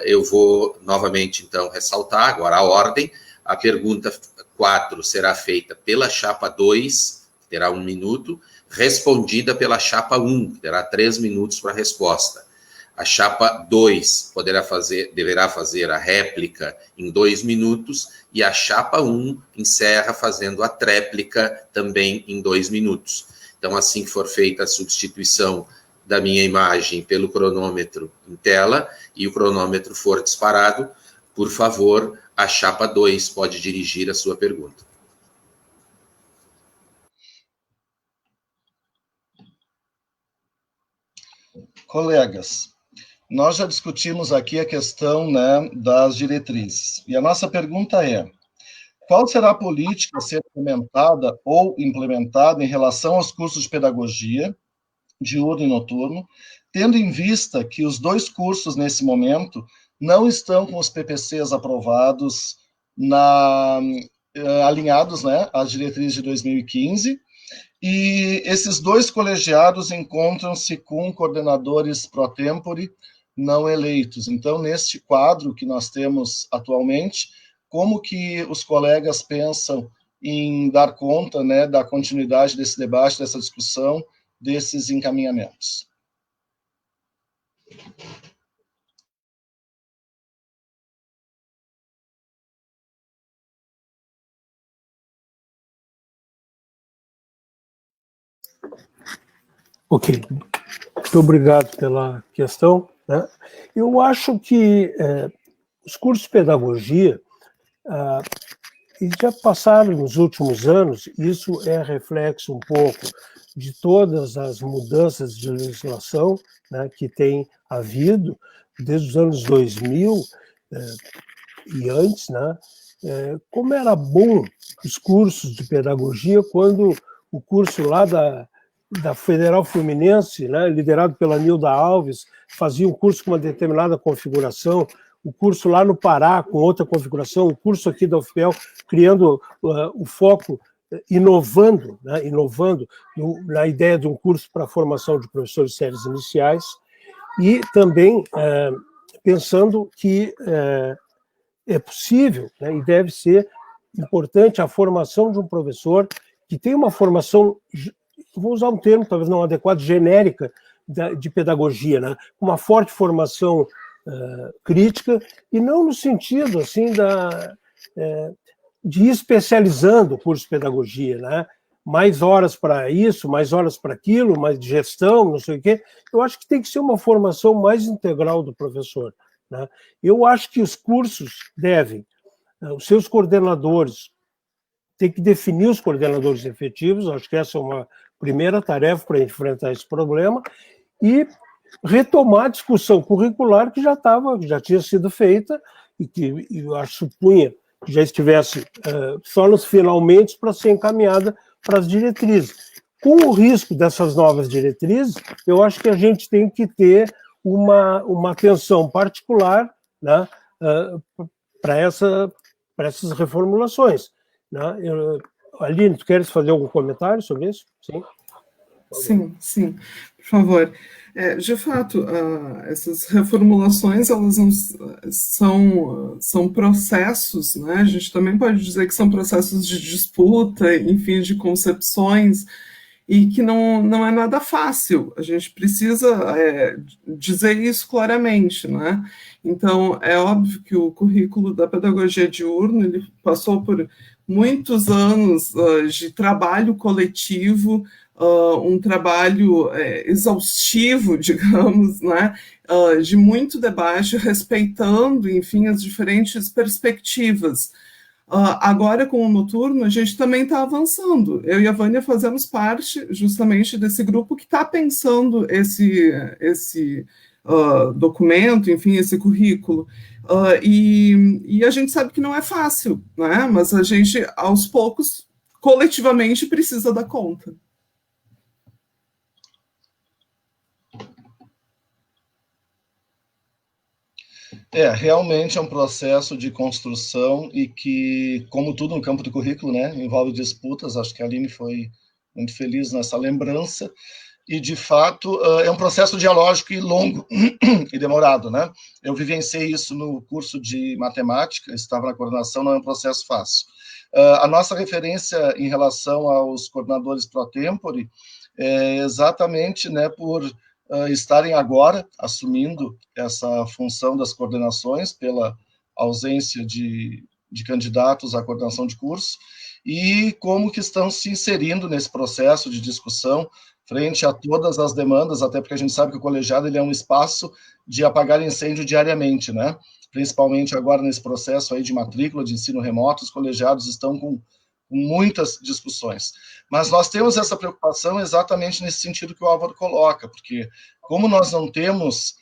Eu vou novamente, então, ressaltar agora a ordem. A pergunta 4 será feita pela chapa 2, que terá 1 minuto, respondida pela chapa 1, que terá 3 minutos para a resposta. A chapa 2 deverá fazer a réplica em 2 minutos e a chapa 1 encerra fazendo a tréplica também em 2 minutos. Então, assim que for feita a substituição da minha imagem pelo cronômetro em tela e o cronômetro for disparado, por favor, a chapa 2 pode dirigir a sua pergunta. Colegas, nós já discutimos aqui a questão, né, das diretrizes. E a nossa pergunta é: qual será a política a ser implementada ou implementada em relação aos cursos de pedagogia, diurno e noturno, tendo em vista que os 2 cursos, nesse momento, não estão com os PPCs aprovados, alinhados, né, às diretrizes de 2015, e esses 2 colegiados encontram-se com coordenadores pro tempore não eleitos. Então, neste quadro que nós temos atualmente, como que os colegas pensam em dar conta, né, da continuidade desse debate, dessa discussão, desses encaminhamentos? Ok, muito obrigado pela questão, né? Eu acho que os cursos de pedagogia já passaram nos últimos anos, isso é reflexo um pouco de todas as mudanças de legislação, né, que tem havido desde os anos 2000 e antes, né? Como era bom os cursos de pedagogia quando o curso lá da Federal Fluminense, né, liderado pela Nilda Alves, fazia um curso com uma determinada configuração, o curso lá no Pará com outra configuração, o curso aqui da UFPEL criando o foco, inovando, né, na ideia de um curso para a formação de professores de séries iniciais, e também pensando que é possível, né, e deve ser importante a formação de um professor que tem uma formação, vou usar um termo talvez não adequado, genérica de pedagogia, né, uma forte formação crítica, e não no sentido assim de ir especializando o curso de pedagogia, né, mais horas para isso, mais horas para aquilo, mais de gestão, não sei o quê. Eu acho que tem que ser uma formação mais integral do professor, né? Eu acho que os cursos devem, os seus coordenadores, tem que definir os coordenadores efetivos, acho que essa é uma primeira tarefa para enfrentar esse problema, e retomar a discussão curricular que já tinha sido feita, e que eu supunha que já estivesse só nos finalmente para ser encaminhada para as diretrizes. Com o risco dessas novas diretrizes, eu acho que a gente tem que ter uma atenção particular, né, para essas reformulações, né? Aline, tu queres fazer algum comentário sobre isso? Sim? Sim, por favor. De fato, essas reformulações, elas não são processos, né? A gente também pode dizer que são processos de disputa, enfim, de concepções, e que não é nada fácil. A gente precisa dizer isso claramente, né? Então, é óbvio que o currículo da pedagogia diurna, ele passou por muitos anos de trabalho coletivo, um trabalho exaustivo, digamos, né, de muito debate, respeitando, enfim, as diferentes perspectivas. Agora, com o noturno, a gente também está avançando. Eu e a Vânia fazemos parte justamente desse grupo que está pensando esse documento, enfim, esse currículo. E a gente sabe que não é fácil, né? Mas a gente, aos poucos, coletivamente, precisa dar conta. Realmente é um processo de construção e que, como tudo no campo do currículo, né, envolve disputas. Acho que a Aline foi muito feliz nessa lembrança. E, de fato, é um processo dialógico e longo e demorado, né? Eu vivenciei isso no curso de matemática, estava na coordenação, não é um processo fácil. A nossa referência em relação aos coordenadores pro tempore é exatamente, né, por estarem agora assumindo essa função das coordenações pela ausência de candidatos à coordenação de curso, e como que estão se inserindo nesse processo de discussão frente a todas as demandas, até porque a gente sabe que o colegiado ele é um espaço de apagar incêndio diariamente, né? Principalmente agora nesse processo aí de matrícula, de ensino remoto, os colegiados estão com muitas discussões. Mas nós temos essa preocupação exatamente nesse sentido que o Álvaro coloca, porque como nós não temos,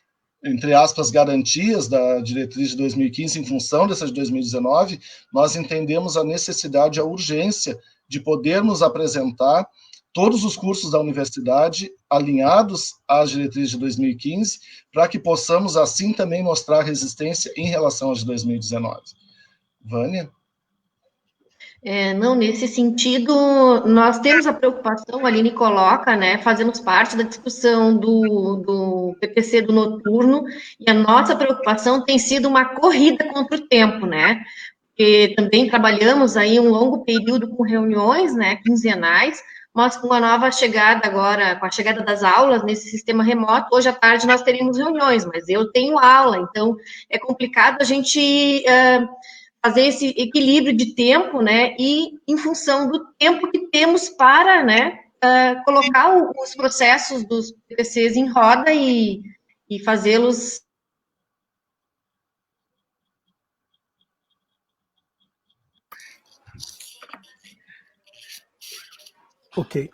entre aspas, garantias da diretriz de 2015 em função dessa de 2019, nós entendemos a necessidade, a urgência de podermos apresentar todos os cursos da universidade alinhados às diretrizes de 2015, para que possamos, assim, também mostrar resistência em relação às de 2019. Vânia? Não, nesse sentido, nós temos a preocupação, a Aline coloca, né, fazemos parte da discussão do PPC do noturno, e a nossa preocupação tem sido uma corrida contra o tempo, né, porque também trabalhamos aí um longo período com reuniões, né, quinzenais, mas com a nova chegada agora, com a chegada das aulas nesse sistema remoto, hoje à tarde nós teríamos reuniões, mas eu tenho aula, então é complicado a gente fazer esse equilíbrio de tempo, né, e em função do tempo que temos para, né, colocar os processos dos PPCs em roda e fazê-los. Ok.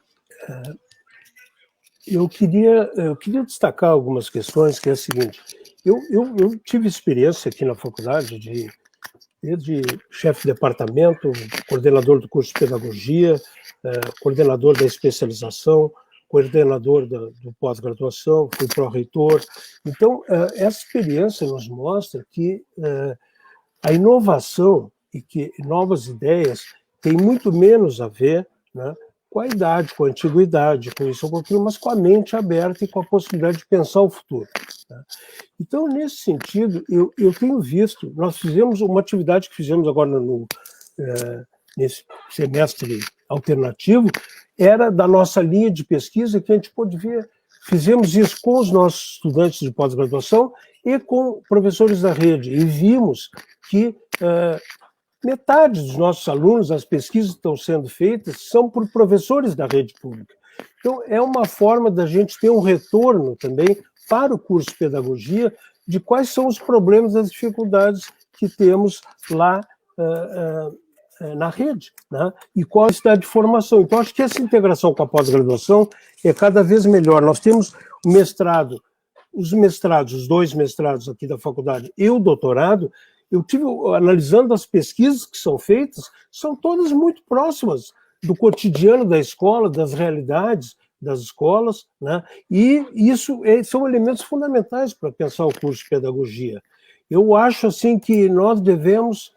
Eu queria destacar algumas questões, que é a seguinte. Eu tive experiência aqui na faculdade desde chefe de departamento, coordenador do curso de pedagogia, coordenador da especialização, coordenador do pós-graduação, fui pró-reitor. Então, essa experiência nos mostra que a inovação e que novas ideias têm muito menos a ver, né, com a idade, com a antiguidade, com isso ou com aquilo, mas com a mente aberta e com a possibilidade de pensar o futuro. Né? Então, nesse sentido, eu tenho visto, nós fizemos uma atividade que fizemos agora nesse semestre alternativo, era da nossa linha de pesquisa, que a gente pôde ver, fizemos isso com os nossos estudantes de pós-graduação e com professores da rede, e vimos que metade dos nossos alunos, as pesquisas que estão sendo feitas, são por professores da rede pública. Então, é uma forma da gente ter um retorno também para o curso de pedagogia de quais são os problemas, as dificuldades que temos lá na rede, né? E qual a necessidade de formação. Então, acho que essa integração com a pós-graduação é cada vez melhor. Nós temos o mestrado, os mestrados, os 2 mestrados aqui da faculdade e o doutorado. Eu tive, analisando as pesquisas que são feitas, são todas muito próximas do cotidiano da escola, das realidades das escolas, né? E isso são elementos fundamentais para pensar o curso de pedagogia. Eu acho assim que nós devemos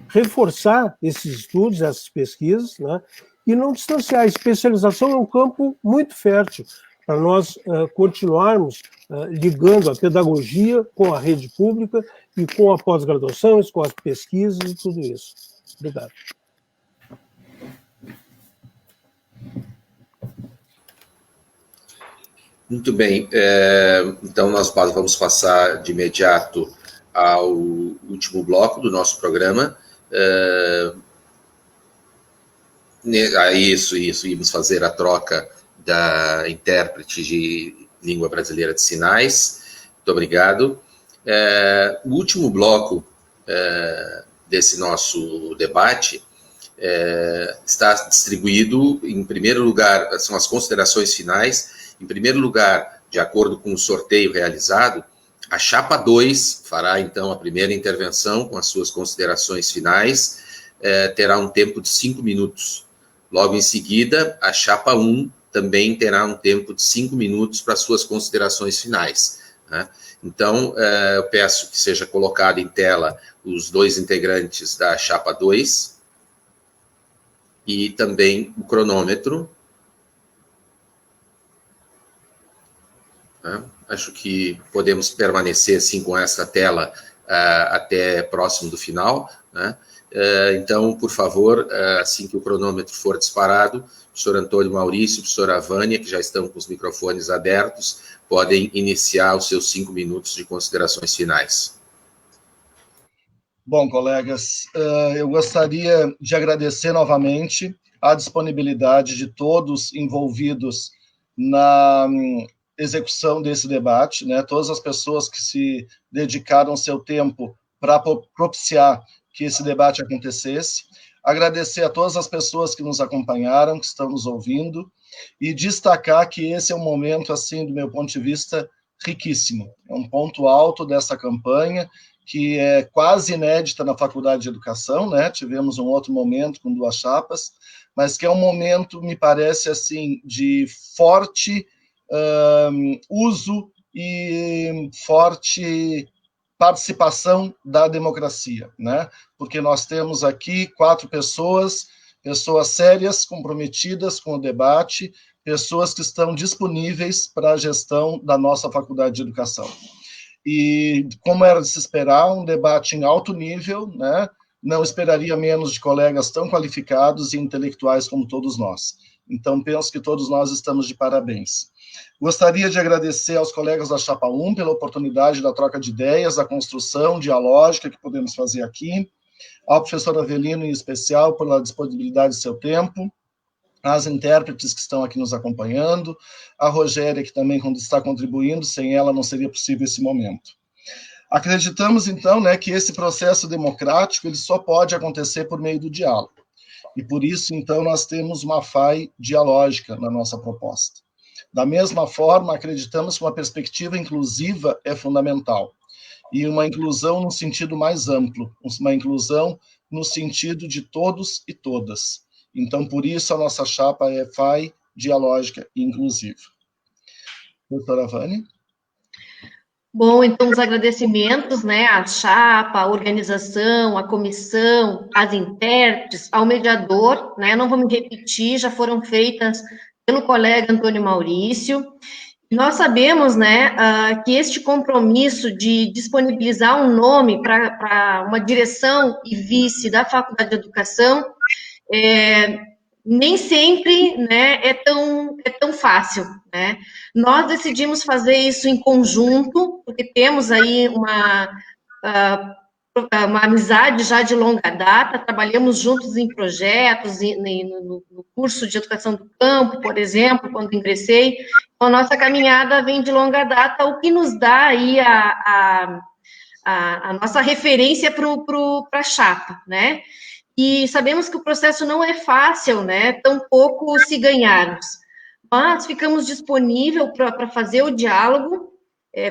reforçar esses estudos, essas pesquisas, né? E não distanciar. A especialização é um campo muito fértil para nós continuarmos ligando a pedagogia com a rede pública e com a pós-graduação, com as pesquisas e tudo isso. Obrigado. Muito bem. Então, nós vamos passar de imediato ao último bloco do nosso programa. Isso, íamos fazer a troca da intérprete de língua brasileira de sinais. Muito obrigado. O último bloco desse nosso debate está distribuído, em primeiro lugar, são as considerações finais. Em primeiro lugar, de acordo com o sorteio realizado, a chapa 2 fará, então, a primeira intervenção com as suas considerações finais, terá um tempo de 5 minutos. Logo em seguida, a chapa 1 também terá um tempo de 5 minutos para suas considerações finais, né? Então, eu peço que seja colocado em tela os 2 integrantes da chapa 2 e também o cronômetro. Acho que podemos permanecer assim com essa tela até próximo do final, né? Então, por favor, assim que o cronômetro for disparado, o professor Antônio Maurício, a professora Vânia, que já estão com os microfones abertos, podem iniciar os seus 5 minutos de considerações finais. Bom, colegas, eu gostaria de agradecer novamente a disponibilidade de todos envolvidos na execução desse debate, né? Todas as pessoas que se dedicaram seu tempo para propiciar que esse debate acontecesse. Agradecer a todas as pessoas que nos acompanharam, que estão nos ouvindo, e destacar que esse é um momento, assim, do meu ponto de vista, riquíssimo. É um ponto alto dessa campanha, que é quase inédita na Faculdade de Educação, né? Tivemos um outro momento com 2 chapas, mas que é um momento, me parece, assim, de forte uso e forte participação da democracia, né? Porque nós temos aqui 4 pessoas sérias, comprometidas com o debate, pessoas que estão disponíveis para a gestão da nossa Faculdade de Educação. E, como era de se esperar, um debate em alto nível, né? Não esperaria menos de colegas tão qualificados e intelectuais como todos nós. Então, penso que todos nós estamos de parabéns. Gostaria de agradecer aos colegas da Chapa 1 pela oportunidade da troca de ideias, da construção dialógica que podemos fazer aqui, ao professor Avelino, em especial, pela disponibilidade do seu tempo, às intérpretes que estão aqui nos acompanhando, a Rogéria, que também está contribuindo, sem ela não seria possível esse momento. Acreditamos, então, né, que esse processo democrático ele só pode acontecer por meio do diálogo. E, por isso, então, nós temos uma FAI dialógica na nossa proposta. Da mesma forma, acreditamos que uma perspectiva inclusiva é fundamental. E uma inclusão no sentido mais amplo, uma inclusão no sentido de todos e todas. Então, por isso, a nossa chapa é FAI dialógica e inclusiva. Doutora Vânia? Bom, então, os agradecimentos, né, à chapa, à organização, à comissão, às intérpretes, ao mediador, né, não vou me repetir, já foram feitas pelo colega Antônio Maurício. Nós sabemos, né, que este compromisso de disponibilizar um nome para uma direção e vice da Faculdade de Educação nem sempre, né, é tão fácil, né? Nós decidimos fazer isso em conjunto, porque temos aí uma amizade já de longa data, trabalhamos juntos em projetos, no curso de Educação do Campo, por exemplo, quando ingressei. Então, a nossa caminhada vem de longa data, o que nos dá aí a nossa referência para a chapa, né? E sabemos que o processo não é fácil, né? Tampouco se ganharmos. Mas ficamos disponíveis para fazer o diálogo,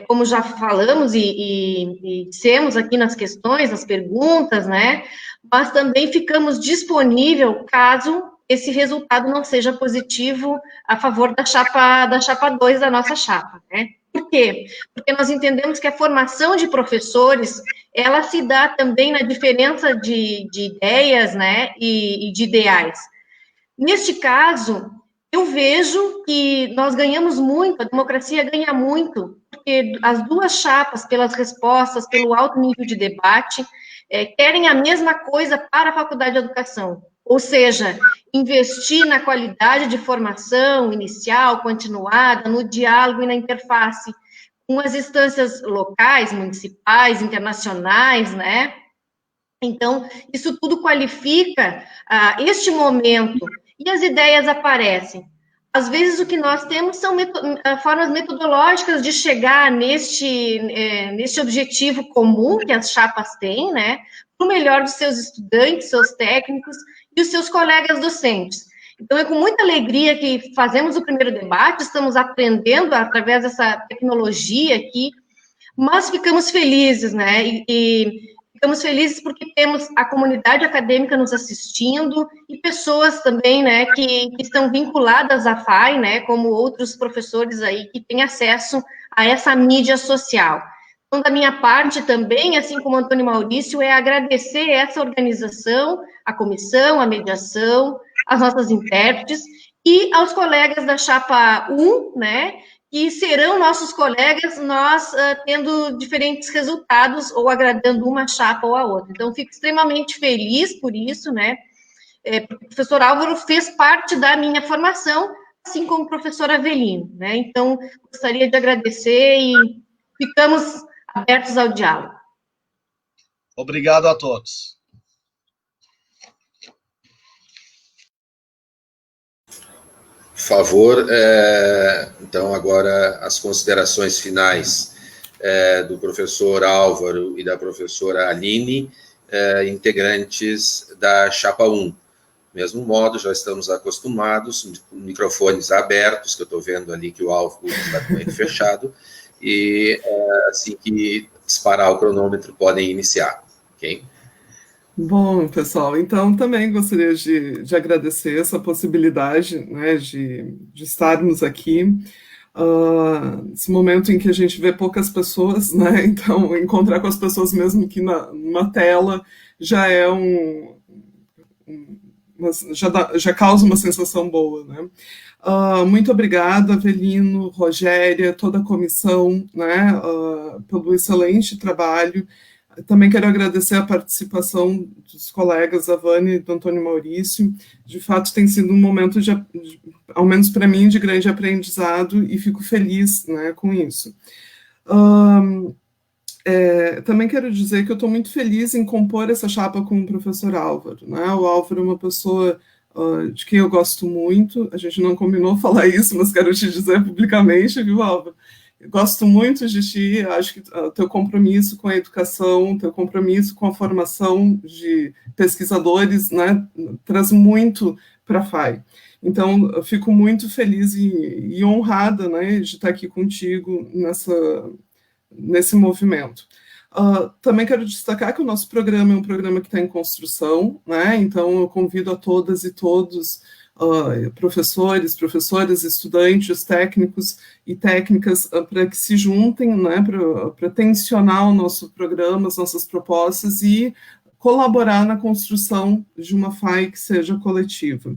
como já falamos e dissemos aqui nas questões, nas perguntas, né? Mas também ficamos disponíveis caso esse resultado não seja positivo a favor da chapa 2 da nossa chapa, né? Por quê? Porque nós entendemos que a formação de professores, ela se dá também na diferença de ideias, né, e de ideais. Neste caso, eu vejo que nós ganhamos muito, a democracia ganha muito, porque as 2 chapas, pelas respostas, pelo alto nível de debate, querem a mesma coisa para a Faculdade de Educação, ou seja, investir na qualidade de formação inicial, continuada, no diálogo e na interface com as instâncias locais, municipais, internacionais, né? Então, isso tudo qualifica este momento e as ideias aparecem. Às vezes, o que nós temos são formas metodológicas de chegar neste objetivo comum que as chapas têm, né? Para o melhor dos seus estudantes, seus técnicos e os seus colegas docentes. Então, é com muita alegria que fazemos o primeiro debate, estamos aprendendo através dessa tecnologia aqui, mas ficamos felizes, né? E ficamos felizes porque temos a comunidade acadêmica nos assistindo e pessoas também, né, que estão vinculadas à FAI, né, como outros professores aí que têm acesso a essa mídia social. Então, da minha parte também, assim como o Antônio Maurício, é agradecer essa organização, a comissão, a mediação, as nossas intérpretes e aos colegas da chapa 1, né, que serão nossos colegas, nós tendo diferentes resultados ou agradando uma chapa ou a outra. Então, fico extremamente feliz por isso, né, porque o professor Álvaro fez parte da minha formação, assim como o professor Avelino, né, então, gostaria de agradecer e ficamos abertos ao diálogo. Obrigado a todos. Por favor, então agora as considerações finais do professor Álvaro e da professora Aline, integrantes da Chapa 1. Do mesmo modo, já estamos acostumados, microfones abertos, que eu estou vendo ali que o Álvaro está com ele fechado, e assim que disparar o cronômetro, podem iniciar, ok? Bom, pessoal, então também gostaria de agradecer essa possibilidade, né, de estarmos aqui. Esse momento em que a gente vê poucas pessoas, né, então encontrar com as pessoas mesmo que numa tela já é já causa uma sensação boa, né? Muito obrigada, Avelino, Rogéria, toda a comissão, né, pelo excelente trabalho. Também quero agradecer a participação dos colegas, a Vânia e do Antônio Maurício. De fato, tem sido um momento, ao menos para mim, de grande aprendizado, e fico feliz, né, com isso. Também quero dizer que eu estou muito feliz em compor essa chapa com o professor Álvaro, né? O Álvaro é uma pessoa de quem eu gosto muito. A gente não combinou falar isso, mas quero te dizer publicamente, viu, Álvaro? Eu gosto muito de ti, acho que teu compromisso com a educação, teu compromisso com a formação de pesquisadores, né, traz muito para a FAI. Então, eu fico muito feliz e honrada, né, de estar aqui contigo nesse movimento. Também quero destacar que o nosso programa é um programa que está em construção, né, então eu convido a todas e todos, professores, professoras, estudantes, técnicos e técnicas para que se juntem, né, para tensionar o nosso programa, as nossas propostas e colaborar na construção de uma FAI que seja coletiva.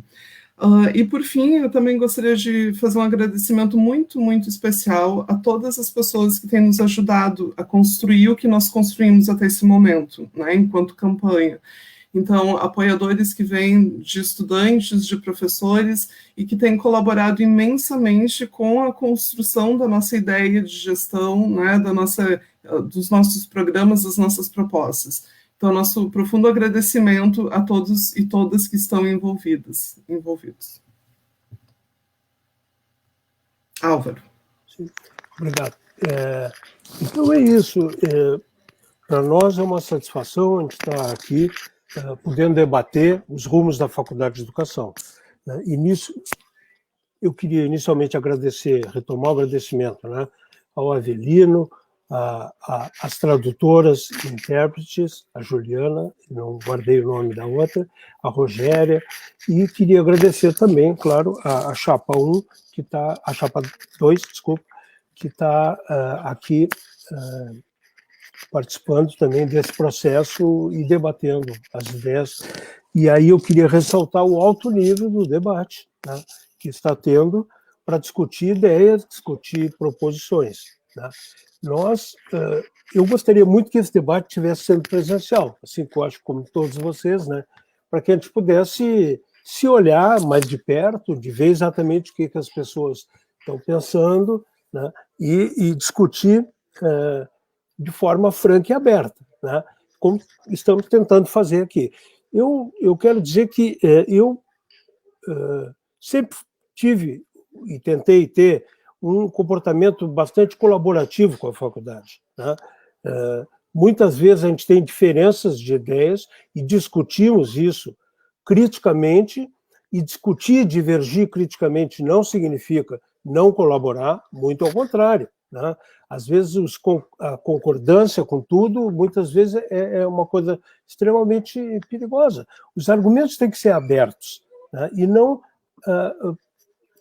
E, por fim, eu também gostaria de fazer um agradecimento muito, muito especial a todas as pessoas que têm nos ajudado a construir o que nós construímos até esse momento, né, enquanto campanha. Então, apoiadores que vêm de estudantes, de professores, e que têm colaborado imensamente com a construção da nossa ideia de gestão, né, dos nossos programas, das nossas propostas. Então, nosso profundo agradecimento a todos e todas que estão envolvidos. Álvaro. Sim, obrigado. Então é isso. Para nós é uma satisfação a gente estar aqui podendo debater os rumos da Faculdade de Educação. E nisso, eu queria inicialmente retomar o agradecimento, né, ao Avelino, as tradutoras e intérpretes, a Juliana, não guardei o nome da outra, a Rogéria, e queria agradecer também, claro, a Chapa 1, a Chapa 2, desculpa, que está aqui participando também desse processo e debatendo as ideias. E aí eu queria ressaltar o alto nível do debate, né, que está tendo para discutir ideias, discutir proposições, né. Eu gostaria muito que esse debate tivesse sendo presencial, assim que eu acho, como todos vocês, né, para que a gente pudesse se olhar mais de perto, de ver exatamente o que as pessoas estão pensando, né, e discutir de forma franca e aberta, né, como estamos tentando fazer aqui. Eu quero dizer que eu sempre tive e tentei ter um comportamento bastante colaborativo com a faculdade, né? Muitas vezes a gente tem diferenças de ideias e discutimos isso criticamente, e discutir, divergir criticamente não significa não colaborar, muito ao contrário, né? Às vezes a concordância com tudo, muitas vezes é uma coisa extremamente perigosa. Os argumentos têm que ser abertos, né? E não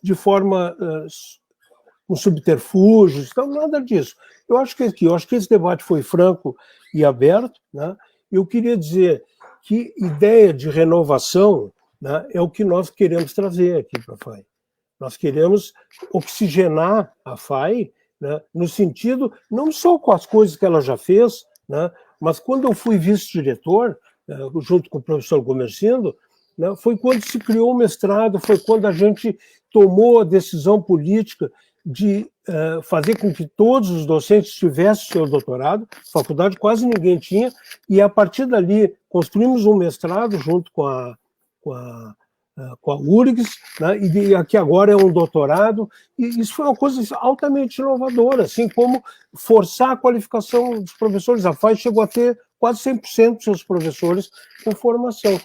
de forma com subterfúgios, então nada disso. Eu acho que esse debate foi franco e aberto, né? Eu queria dizer que ideia de renovação, né, é o que nós queremos trazer aqui para a FAI. Nós queremos oxigenar a FAI, né, no sentido, não só com as coisas que ela já fez, né, mas quando eu fui vice-diretor, junto com o professor Gomercindo, né, foi quando se criou o mestrado, foi quando a gente tomou a decisão política de fazer com que todos os docentes tivessem seu doutorado, faculdade quase ninguém tinha, e a partir dali construímos um mestrado junto com a URGS, né, e aqui agora é um doutorado, e isso foi uma coisa altamente inovadora, assim como forçar a qualificação dos professores. A FAI chegou a ter quase 100% dos seus professores com formação.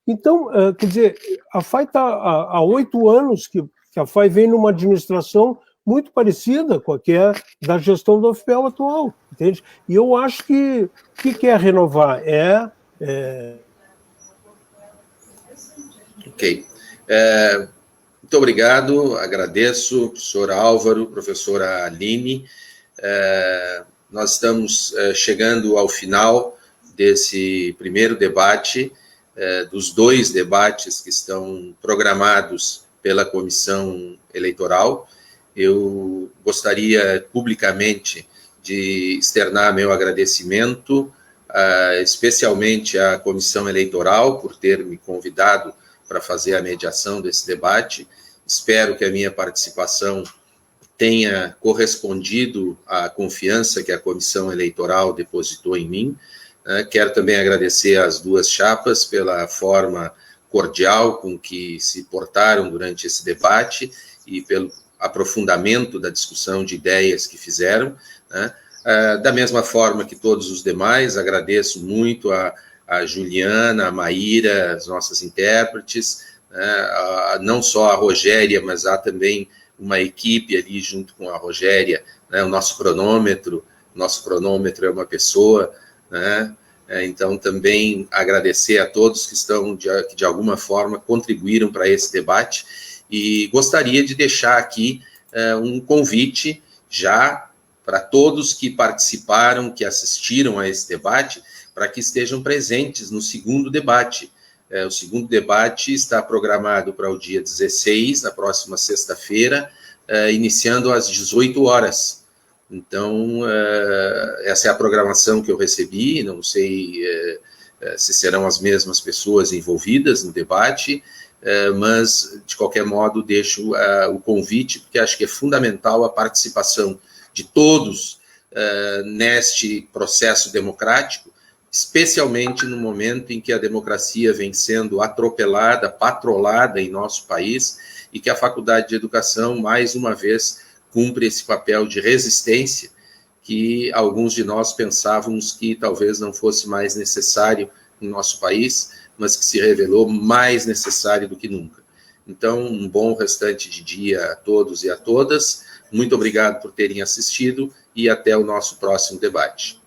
Então, quer dizer, a FAI está há 8 anos que a FAI vem numa administração muito parecida com a que é da gestão do UFPEL atual, entende? E eu acho que o que é renovar? Ok. Muito obrigado, agradeço, professor Álvaro, professora Aline. Nós estamos chegando ao final desse primeiro debate, dos 2 debates que estão programados pela Comissão Eleitoral. Eu gostaria publicamente de externar meu agradecimento, especialmente à Comissão Eleitoral, por ter me convidado para fazer a mediação desse debate. Espero que a minha participação tenha correspondido à confiança que a Comissão Eleitoral depositou em mim. Quero também agradecer às 2 chapas pela forma cordial com que se portaram durante esse debate e pelo aprofundamento da discussão de ideias que fizeram. Da mesma forma que todos os demais, agradeço muito a Juliana, a Maíra, as nossas intérpretes, não só a Rogéria, mas há também uma equipe ali junto com a Rogéria, o nosso cronômetro é uma pessoa, então também agradecer a todos que de alguma forma contribuíram para esse debate, e gostaria de deixar aqui um convite já para todos que participaram, que assistiram a esse debate, para que estejam presentes no segundo debate. O segundo debate está programado para o dia 16, na próxima sexta-feira, iniciando às 18 horas. Então, essa é a programação que eu recebi, não sei se serão as mesmas pessoas envolvidas no debate, mas, de qualquer modo, deixo o convite, porque acho que é fundamental a participação de todos neste processo democrático, especialmente no momento em que a democracia vem sendo atropelada, patrolada em nosso país, e que a Faculdade de Educação, mais uma vez, cumpre esse papel de resistência que alguns de nós pensávamos que talvez não fosse mais necessário em nosso país, mas que se revelou mais necessário do que nunca. Então, um bom restante de dia a todos e a todas. Muito obrigado por terem assistido e até o nosso próximo debate.